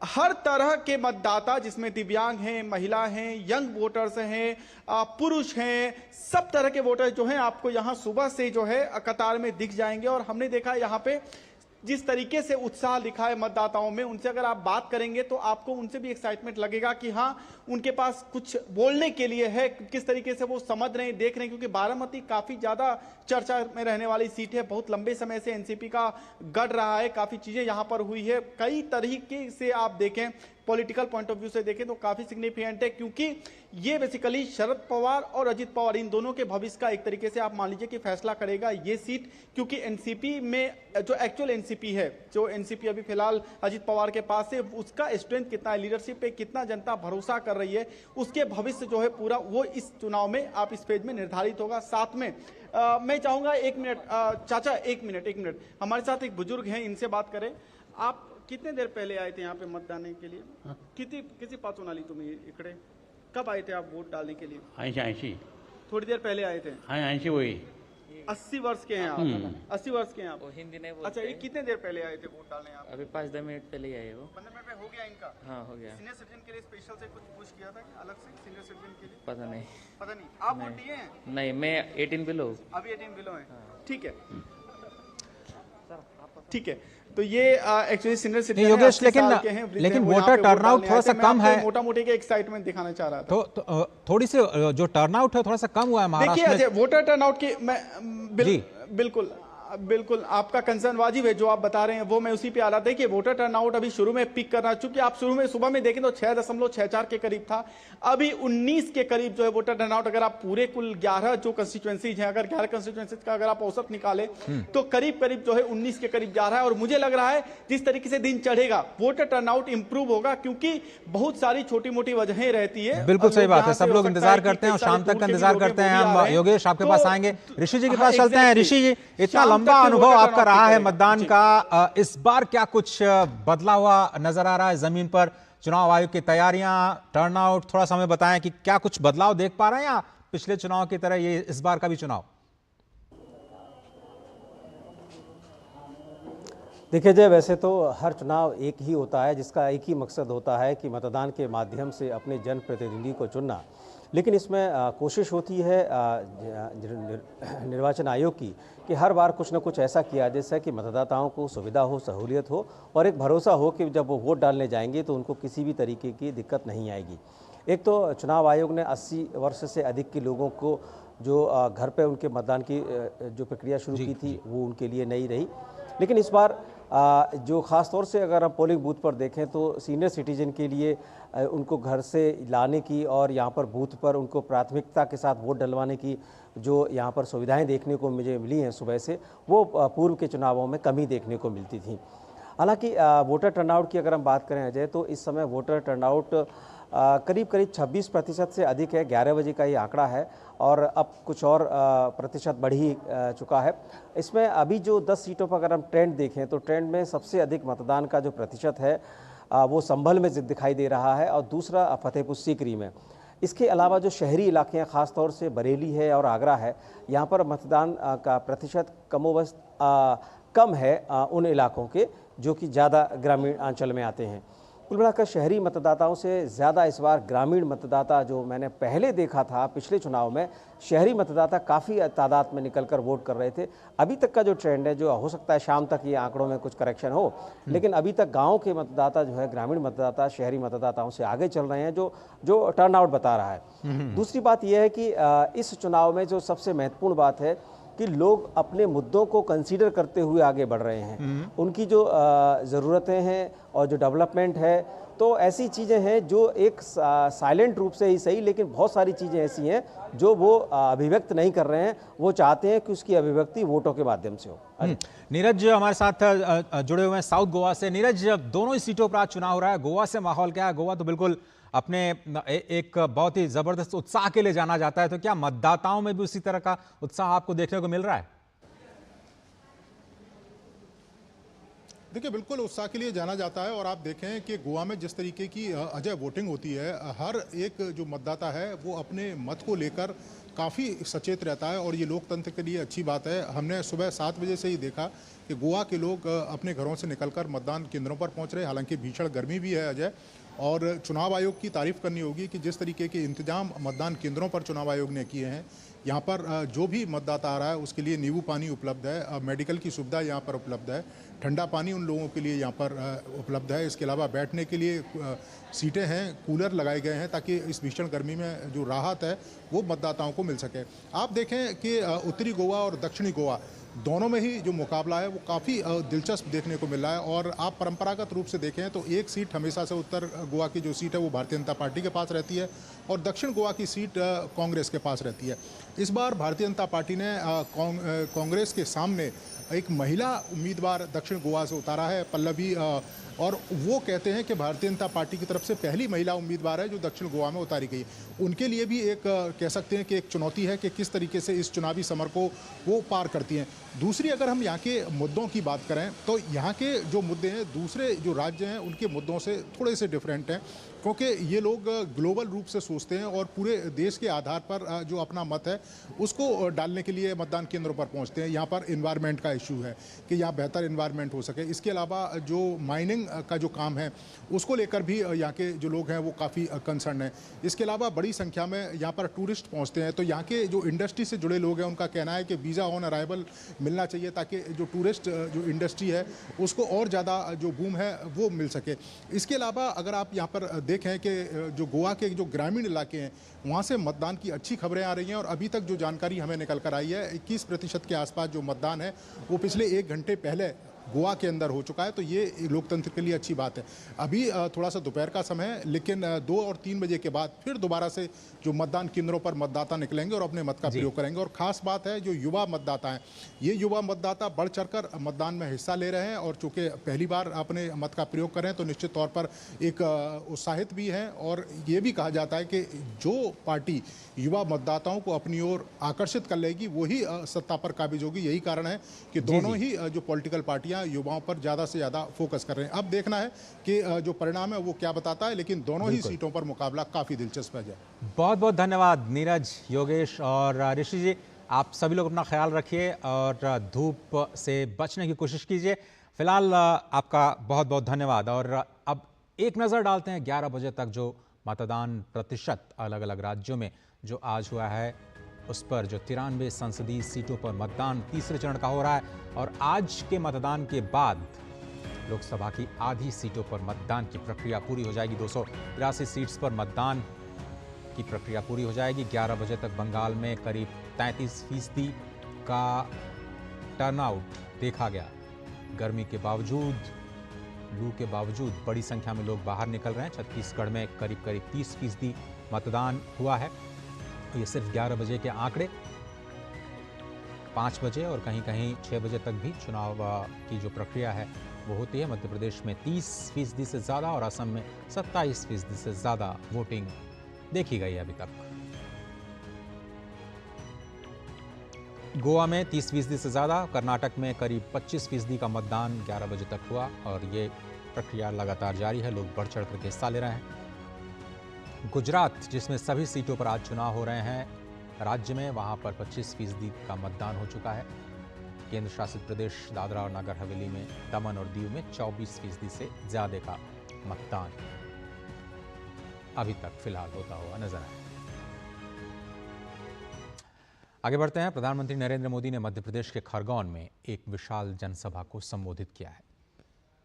हर तरह के मतदाता, जिसमें दिव्यांग हैं, महिला हैं, यंग वोटर्स हैं, पुरुष हैं, सब तरह के वोटर जो हैं आपको यहां सुबह से जो है कतार में दिख जाएंगे। और हमने देखा यहां पे जिस तरीके से उत्साह दिखा है मतदाताओं में, उनसे अगर आप बात करेंगे तो आपको उनसे भी एक्साइटमेंट लगेगा कि हाँ, उनके पास कुछ बोलने के लिए है, किस तरीके से वो समझ रहे हैं, देख रहे हैं। क्योंकि बारामती काफी ज्यादा चर्चा में रहने वाली सीट है, बहुत लंबे समय से एनसीपी का गढ़ रहा है, काफी चीजें यहां पर हुई है। कई तरीके से आप देखें, पॉलिटिकल पॉइंट ऑफ व्यू से देखें तो काफी सिग्निफिकेंट है, क्योंकि ये बेसिकली शरद पवार और अजित पवार इन दोनों के भविष्य का एक तरीके से आप मान लीजिए कि फैसला करेगा ये सीट। क्योंकि एनसीपी में जो एक्चुअल एनसीपी है, जो एनसीपी अभी फिलहाल अजित पवार के पास है, उसका स्ट्रेंथ कितना है, लीडरशिप पे कितना जनता भरोसा कर रही है, उसके भविष्य जो है पूरा वो इस चुनाव में आप इस फेज में निर्धारित होगा। साथ में मैं चाहूंगा 1 मिनट, चाचा 1 मिनट, हमारे साथ एक बुजुर्ग हैं, इनसे बात करें। आप कितने देर पहले आए थे यहाँ पे मत डालने के लिए? किसी पाचून आली तुम्ही इकडे? कब आए थे आप वोट डालने के लिए? 80 थोड़ी देर पहले आए थे। 80 वही 80 वर्ष के हैं आप? 80 वर्ष के हैं आप? हिंदी नहीं बोलते। अच्छा, ये कितने देर पहले आए थे वोट डालने आप? अभी 5-10 मिनट पहले ही आए वो। 15 मिनट में हो गया इनका? हाँ, हो गया। सीनियर सिटीजन के लिए स्पेशल से कुछ पुश किया था कि अलग से सीनियर सिटीजन के लिए? पता नहीं। आप वोट दिए हैं? नहीं, मैं 18 बिलो। अभी 18 बिलो है। ठीक है, ठीक है। तो ये एक्चुअली सीनियर सिटीजन योगेश, लेकिन वोटर टर्नआउट थोड़ा सा कम है। मोटा मोटी का एक्साइटमेंट दिखाना चाह रहा था। तो थोड़ी सी जो टर्नआउट है थोड़ा सा कम हुआ है महाराष्ट्र में। देखिए वोटर टर्नआउट की मैं बिल्कुल आपका कंसर्न वाजिब है, जो आप बता रहे हैं वो मैं उसी पे आ रहा था। देखिए वोटर टर्नआउट अभी शुरू में पिक करना, चूंकि आप शुरू में सुबह में देखें तो 6.64 के करीब था, अभी 19 के करीब जो है वोटर टर्नआउट। अगर आप पूरे कुल 11 जो कंस्टिट्यूएंसीज हैं, अगर 11 कंस्टिट्यूएंसीज का अगर आप औसत निकाले तो करीब जो है 19 के करीब जा रहा है। और मुझे लग रहा है जिस तरीके से दिन चढ़ेगा वोटर टर्नआउट इंप्रूव होगा, क्योंकि बहुत सारी छोटी मोटी वजहें रहती है। बिल्कुल सही बात है, सब लोग इंतजार करते हैं और शाम तक का इंतजार करते हैं। हम योगेश आपके पास आएंगे, ऋषि जी के पास चलते हैं। ऋषि जी, इतना लंबा अनुभव आपका रहा है मतदान का, इस बार क्या कुछ बदला हुआ नजर आ रहा है जमीन पर? चुनाव आयोग की तैयारियां, टर्नआउट, थोड़ा सा हमें बताएं कि क्या कुछ बदलाव देख पा रहे हैं या पिछले चुनाव की तरह ये इस बार का भी चुनाव? देखिए जय, वैसे तो हर चुनाव एक ही होता है, जिसका एक ही मकसद होता है कि मतदान के माध्यम से अपने जनप्रतिनिधि को चुनना। लेकिन इसमें कोशिश होती है निर्वाचन आयोग की कि हर बार कुछ न कुछ ऐसा किया जिससे कि मतदाताओं को सुविधा हो, सहूलियत हो और एक भरोसा हो कि जब वो वोट डालने जाएंगे तो उनको किसी भी तरीके की दिक्कत नहीं आएगी। एक तो चुनाव आयोग ने 80 वर्ष से अधिक के लोगों को जो घर पे उनके मतदान की जो प्रक्रिया शुरू की थी वो उनके लिए नई रही। लेकिन इस बार जो ख़ास तौर से अगर हम पोलिंग बूथ पर देखें तो सीनियर सिटीजन के लिए उनको घर से लाने की और यहाँ पर बूथ पर उनको प्राथमिकता के साथ वोट डलवाने की जो यहाँ पर सुविधाएं देखने को मुझे मिली हैं सुबह से, वो पूर्व के चुनावों में कमी देखने को मिलती थी। हालांकि वोटर टर्नआउट की अगर हम बात करें अजय, तो इस समय वोटर टर्नआउट करीब 26% से अधिक है। 11 बजे का ये आंकड़ा है और अब कुछ और प्रतिशत बढ़ ही चुका है। इसमें अभी जो 10 सीटों पर अगर हम ट्रेंड देखें तो ट्रेंड में सबसे अधिक मतदान का जो प्रतिशत है वो संभल में दिखाई दे रहा है और दूसरा फतेहपुर सीकरी में। इसके अलावा जो शहरी इलाके हैं, ख़ास तौर से बरेली है और आगरा है, यहाँ पर मतदान का प्रतिशत कमोबश कम है उन इलाकों के जो कि ज़्यादा ग्रामीण अंचल में आते हैं। कुल मिलाकर शहरी मतदाताओं से ज़्यादा इस बार ग्रामीण मतदाता, जो मैंने पहले देखा था पिछले चुनाव में, शहरी मतदाता काफ़ी तादाद में निकलकर वोट कर रहे थे। अभी तक का जो ट्रेंड है, जो हो सकता है शाम तक ये आंकड़ों में कुछ करेक्शन हो, लेकिन अभी तक गांव के मतदाता जो है, ग्रामीण मतदाता शहरी मतदाताओं से आगे चल रहे हैं, जो टर्नआउट बता रहा है। दूसरी बात यह है कि इस चुनाव में जो सबसे महत्वपूर्ण बात है कि लोग अपने मुद्दों को कंसीडर करते हुए आगे बढ़ रहे हैं। उनकी जो ज़रूरतें हैं और जो डेवलपमेंट है, तो ऐसी चीज़ें हैं जो एक साइलेंट रूप से ही सही, लेकिन बहुत सारी चीज़ें ऐसी हैं जो वो अभिव्यक्त नहीं कर रहे हैं। वो चाहते हैं कि उसकी अभिव्यक्ति वोटों के माध्यम से हो। नीरज हमारे साथ जुड़े हुए हैं साउथ गोवा से। नीरज, दोनों ही सीटों पर आज चुनाव हो रहा है, गोवा से माहौल क्या है? गोवा तो बिल्कुल अपने एक बहुत ही जबरदस्त उत्साह के लिए जाना जाता है, तो क्या मतदाताओं में भी उसी तरह का उत्साह आपको देखने को मिल रहा है? देखिए, बिल्कुल उत्साह के लिए जाना जाता है। और आप देखें कि गोवा में जिस तरीके की अजय वोटिंग होती है, हर एक जो मतदाता है वो अपने मत को लेकर काफ़ी सचेत रहता है और ये लोकतंत्र के लिए अच्छी बात है। हमने सुबह 7 बजे से ही देखा कि गोवा के लोग अपने घरों से निकलकर मतदान केंद्रों पर पहुंच रहे। हालांकि भीषण गर्मी भी है अजय, और चुनाव आयोग की तारीफ करनी होगी कि जिस तरीके के इंतजाम मतदान केंद्रों पर चुनाव आयोग ने किए हैं। यहाँ पर जो भी मतदाता आ रहा है उसके लिए नींबू पानी उपलब्ध है, मेडिकल की सुविधा यहाँ पर उपलब्ध है, ठंडा पानी उन लोगों के लिए यहाँ पर उपलब्ध है। इसके अलावा बैठने के लिए सीटें हैं, कूलर लगाए गए हैं ताकि इस भीषण गर्मी में जो राहत है वो मतदाताओं को मिल सके। आप देखें कि उत्तरी गोवा और दक्षिणी गोवा दोनों में ही जो मुकाबला है वो काफ़ी दिलचस्प देखने को मिल रहा है। और आप परंपरागत रूप से देखें तो एक सीट हमेशा से उत्तर गोवा की जो सीट है वो भारतीय जनता पार्टी के पास रहती है और दक्षिण गोवा की सीट कांग्रेस के पास रहती है। इस बार भारतीय जनता पार्टी ने कांग्रेस के सामने एक महिला उम्मीदवार दक्षिण गोवा से उतारा है, पल्लवी, और वो कहते हैं कि भारतीय जनता पार्टी की तरफ से पहली महिला उम्मीदवार है जो दक्षिण गोवा में उतारी गई। उनके लिए भी एक कह सकते हैं कि एक चुनौती है कि किस तरीके से इस चुनावी समर को वो पार करती हैं। दूसरी, अगर हम यहाँ के मुद्दों की बात करें तो यहाँ के जो मुद्दे हैं दूसरे जो राज्य हैं उनके मुद्दों से थोड़े से डिफरेंट हैं, क्योंकि ये लोग ग्लोबल रूप से सोचते हैं और पूरे देश के आधार पर जो अपना मत है उसको डालने के लिए मतदान केंद्रों पर पहुंचते हैं। यहाँ पर इन्वायरमेंट का इशू है कि यहाँ बेहतर इन्वायरमेंट हो सके। इसके अलावा जो माइनिंग का जो काम है उसको लेकर भी यहाँ के जो लोग हैं वो काफ़ी कंसर्न है। इसके अलावा बड़ी संख्या में यहाँ पर टूरिस्ट पहुँचते हैं, तो यहाँ के जो इंडस्ट्री से जुड़े लोग हैं उनका कहना है कि वीज़ा ऑन अराइवल मिलना चाहिए ताकि जो टूरिस्ट जो इंडस्ट्री है उसको और ज़्यादा जो बूम है वो मिल सके। इसके अलावा अगर आप यहाँ पर देखें कि जो गोवा के जो ग्रामीण इलाके हैं वहाँ से मतदान की अच्छी खबरें आ रही हैं और अभी तक जो जानकारी हमें निकल कर आई है 21% के आसपास जो मतदान है वो पिछले 1 घंटे पहले गोवा के अंदर हो चुका है। तो ये लोकतंत्र के लिए अच्छी बात है। अभी थोड़ा सा दोपहर का समय है, लेकिन 2 और 3 बजे के बाद फिर दोबारा से जो मतदान केंद्रों पर मतदाता निकलेंगे और अपने मत का प्रयोग करेंगे। और खास बात है जो युवा मतदाता हैं, ये युवा मतदाता बढ़ चढ़कर मतदान में हिस्सा ले रहे हैं और चूंकि पहली बार अपने मत का प्रयोग करें तो निश्चित तौर पर एक उत्साहित भी हैं। और ये भी कहा जाता है कि जो पार्टी युवा मतदाताओं को अपनी ओर आकर्षित कर लेगी वही सत्ता पर काबिज होगी। यही कारण है कि दोनों ही जो पॉलिटिकल पार्टियां युवाओं पर ज्यादा से ज्यादा फोकस कर रहे हैं। अब देखना है कि जो परिणाम है वो क्या बताता है, लेकिन दोनों ही सीटों पर मुकाबला काफी दिलचस्प है। बहुत बहुत धन्यवाद नीरज, योगेश और ऋषि जी। आप सभी लोग अपना ख्याल रखिए और धूप से बचने की कोशिश कीजिए। फिलहाल आपका बहुत बहुत धन्यवाद। और अब एक नजर डालते हैं 11 बजे तक जो मतदान प्रतिशत अलग अलग राज्यों में जो आज हुआ है उस पर। जो 93 संसदीय सीटों पर मतदान तीसरे चरण का हो रहा है और आज के मतदान के बाद लोकसभा की आधी सीटों पर मतदान की प्रक्रिया पूरी हो जाएगी। 283 सीट्स पर मतदान की प्रक्रिया पूरी हो जाएगी। 11 बजे तक बंगाल में करीब 33% का टर्नआउट देखा गया। गर्मी के बावजूद, लू के बावजूद बड़ी संख्या में लोग बाहर निकल रहे हैं। छत्तीसगढ़ में करीब 30% मतदान हुआ है। ये सिर्फ 11 बजे के आंकड़े। 5 बजे और कहीं कहीं 6 बजे तक भी चुनाव की जो प्रक्रिया है वो होती है। मध्य प्रदेश में 30% से ज़्यादा और असम में 27% से ज़्यादा वोटिंग देखी गई है अभी तक। गोवा में 30% से ज़्यादा, कर्नाटक में करीब 25% का मतदान 11 बजे तक हुआ और ये प्रक्रिया लगातार जारी है। लोग बढ़ चढ़ कर हिस्सा ले रहे हैं। गुजरात, जिसमें सभी सीटों पर आज चुनाव हो रहे हैं राज्य में, वहां पर 25% का मतदान हो चुका है। केंद्र शासित प्रदेश दादरा और नगर हवेली में, दमन और दीव में 24% से ज्यादा का मतदान अभी तक फिलहाल होता हुआ नजर आया। आगे बढ़ते हैं। प्रधानमंत्री नरेंद्र मोदी ने मध्य प्रदेश के खरगोन में एक विशाल जनसभा को संबोधित किया है।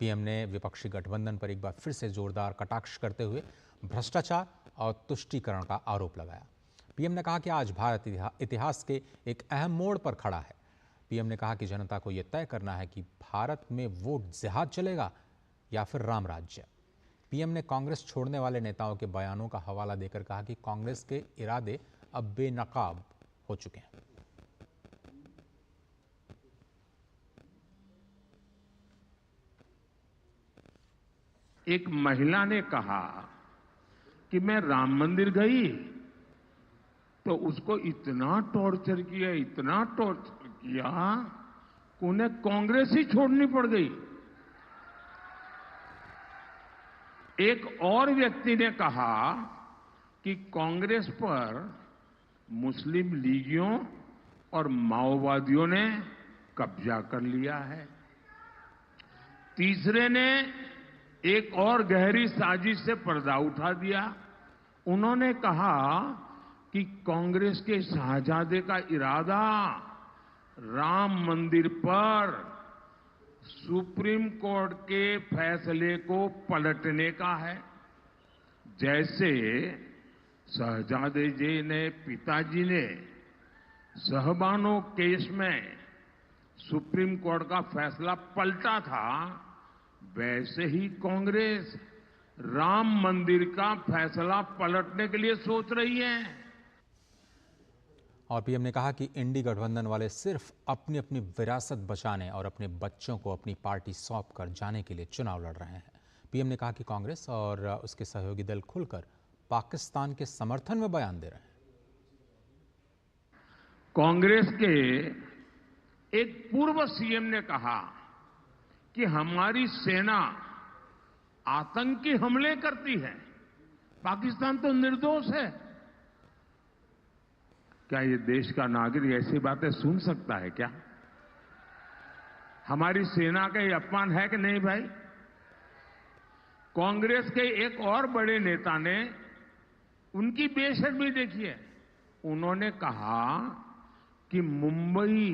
पीएम ने विपक्षी गठबंधन पर एक बार फिर से जोरदार कटाक्ष करते हुए भ्रष्टाचार और तुष्टीकरण का आरोप लगाया। पीएम ने कहा कि आज भारत इतिहास के एक अहम मोड़ पर खड़ा है। पीएम ने कहा कि जनता को यह तय करना है कि भारत में वोट जिहाद चलेगा या फिर राम राज्य। पीएम ने कांग्रेस छोड़ने वाले नेताओं के बयानों का हवाला देकर कहा कि कांग्रेस के इरादे अब बेनकाब हो चुके हैं। एक महिला ने कहा कि मैं राम मंदिर गई तो उसको इतना टॉर्चर किया कि उन्हें कांग्रेस ही छोड़नी पड़ गई। एक और व्यक्ति ने कहा कि कांग्रेस पर मुस्लिम लीगियों और माओवादियों ने कब्जा कर लिया है। तीसरे ने एक और गहरी साजिश से पर्दा उठा दिया। उन्होंने कहा कि कांग्रेस के शाहजादे का इरादा राम मंदिर पर सुप्रीम कोर्ट के फैसले को पलटने का है। जैसे शहजादे जी ने पिताजी ने सहबानो केस में सुप्रीम कोर्ट का फैसला पलटा था, वैसे ही कांग्रेस राम मंदिर का फैसला पलटने के लिए सोच रही है। और पीएम ने कहा कि इंडी गठबंधन वाले सिर्फ अपनी अपनी विरासत बचाने और अपने बच्चों को अपनी पार्टी सौंप कर जाने के लिए चुनाव लड़ रहे हैं। पीएम ने कहा कि कांग्रेस और उसके सहयोगी दल खुलकर पाकिस्तान के समर्थन में बयान दे रहे हैं। कांग्रेस के एक पूर्व सीएम ने कहा कि हमारी सेना आतंकी हमले करती है, पाकिस्तान तो निर्दोष है। क्या ये देश का नागरिक ऐसी बातें सुन सकता है क्या? हमारी सेना का ये अपमान है कि नहीं भाई? कांग्रेस के एक और बड़े नेता ने उनकी बेशर्मी देखिए। उन्होंने कहा कि मुंबई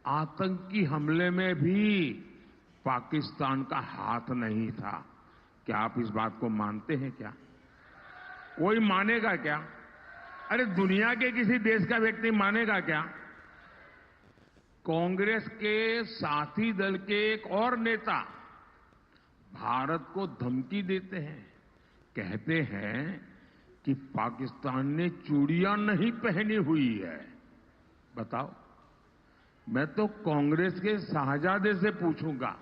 आतंकी हमले में भी पाकिस्तान का हाथ नहीं था। क्या आप इस बात को मानते हैं क्या? कोई मानेगा क्या? अरे दुनिया के किसी देश का व्यक्ति मानेगा क्या? कांग्रेस के साथी दल के एक और नेता भारत को धमकी देते हैं, कहते हैं कि पाकिस्तान ने चूड़ियां नहीं पहनी हुई है। बताओ, मैं तो कांग्रेस के शाहजादे से पूछूंगा,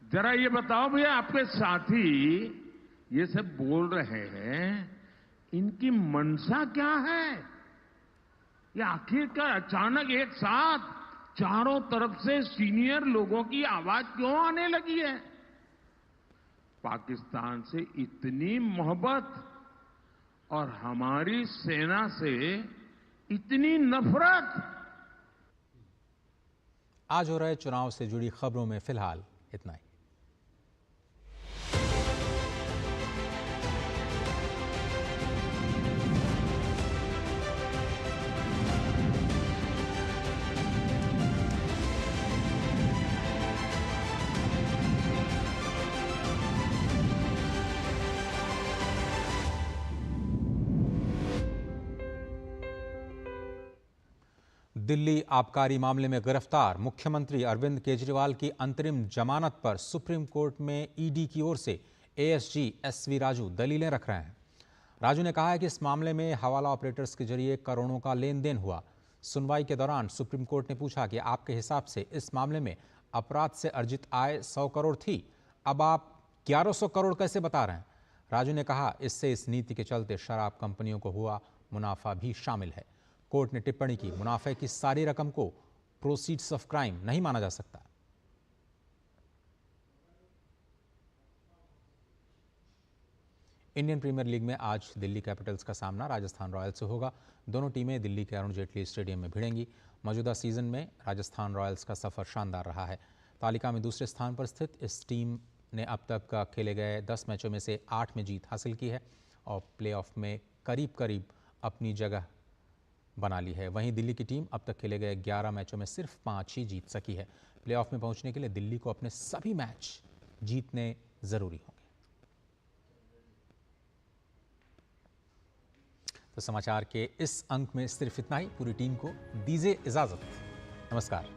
जरा ये बताओ भैया, आपके साथी ये सब बोल रहे हैं, इनकी मंशा क्या है? ये आखिरकार अचानक एक साथ चारों तरफ से सीनियर लोगों की आवाज क्यों आने लगी है? पाकिस्तान से इतनी मोहब्बत और हमारी सेना से इतनी नफरत। आज हो रहे चुनाव से जुड़ी खबरों में फिलहाल इतना ही। दिल्ली आबकारी मामले में गिरफ्तार मुख्यमंत्री अरविंद केजरीवाल की अंतरिम जमानत पर सुप्रीम कोर्ट में ईडी की ओर से एएसजी एसवी राजू दलीलें रख रहे हैं। राजू ने कहा है कि इस मामले में हवाला ऑपरेटर्स के जरिए करोड़ों का लेन देन हुआ। सुनवाई के दौरान सुप्रीम कोर्ट ने पूछा कि आपके हिसाब से इस मामले में अपराध से अर्जित आय 100 करोड़ थी, अब आप 1100 करोड़ कैसे बता रहे हैं? राजू ने कहा, इससे इस नीति के चलते शराब कंपनियों को हुआ मुनाफा भी शामिल है। कोर्ट ने टिप्पणी की, मुनाफे की सारी रकम को प्रोसीड्स ऑफ क्राइम नहीं माना जा सकता। इंडियन प्रीमियर लीग में आज दिल्ली कैपिटल्स का सामना राजस्थान रॉयल्स से होगा। दोनों टीमें दिल्ली के अरुण जेटली स्टेडियम में भिड़ेंगी। मौजूदा सीजन में राजस्थान रॉयल्स का सफर शानदार रहा है। तालिका में दूसरे स्थान पर स्थित इस टीम ने अब तक खेले गए 10 मैचों में से 8 में जीत हासिल की है और प्लेऑफ में करीब करीब अपनी जगह बना ली है। वहीं दिल्ली की टीम अब तक खेले गए 11 मैचों में सिर्फ 5 ही जीत सकी है। प्लेऑफ में पहुंचने के लिए दिल्ली को अपने सभी मैच जीतने जरूरी होंगे। तो समाचार के इस अंक में सिर्फ इतना ही। पूरी टीम को दीजिए इजाजत। नमस्कार।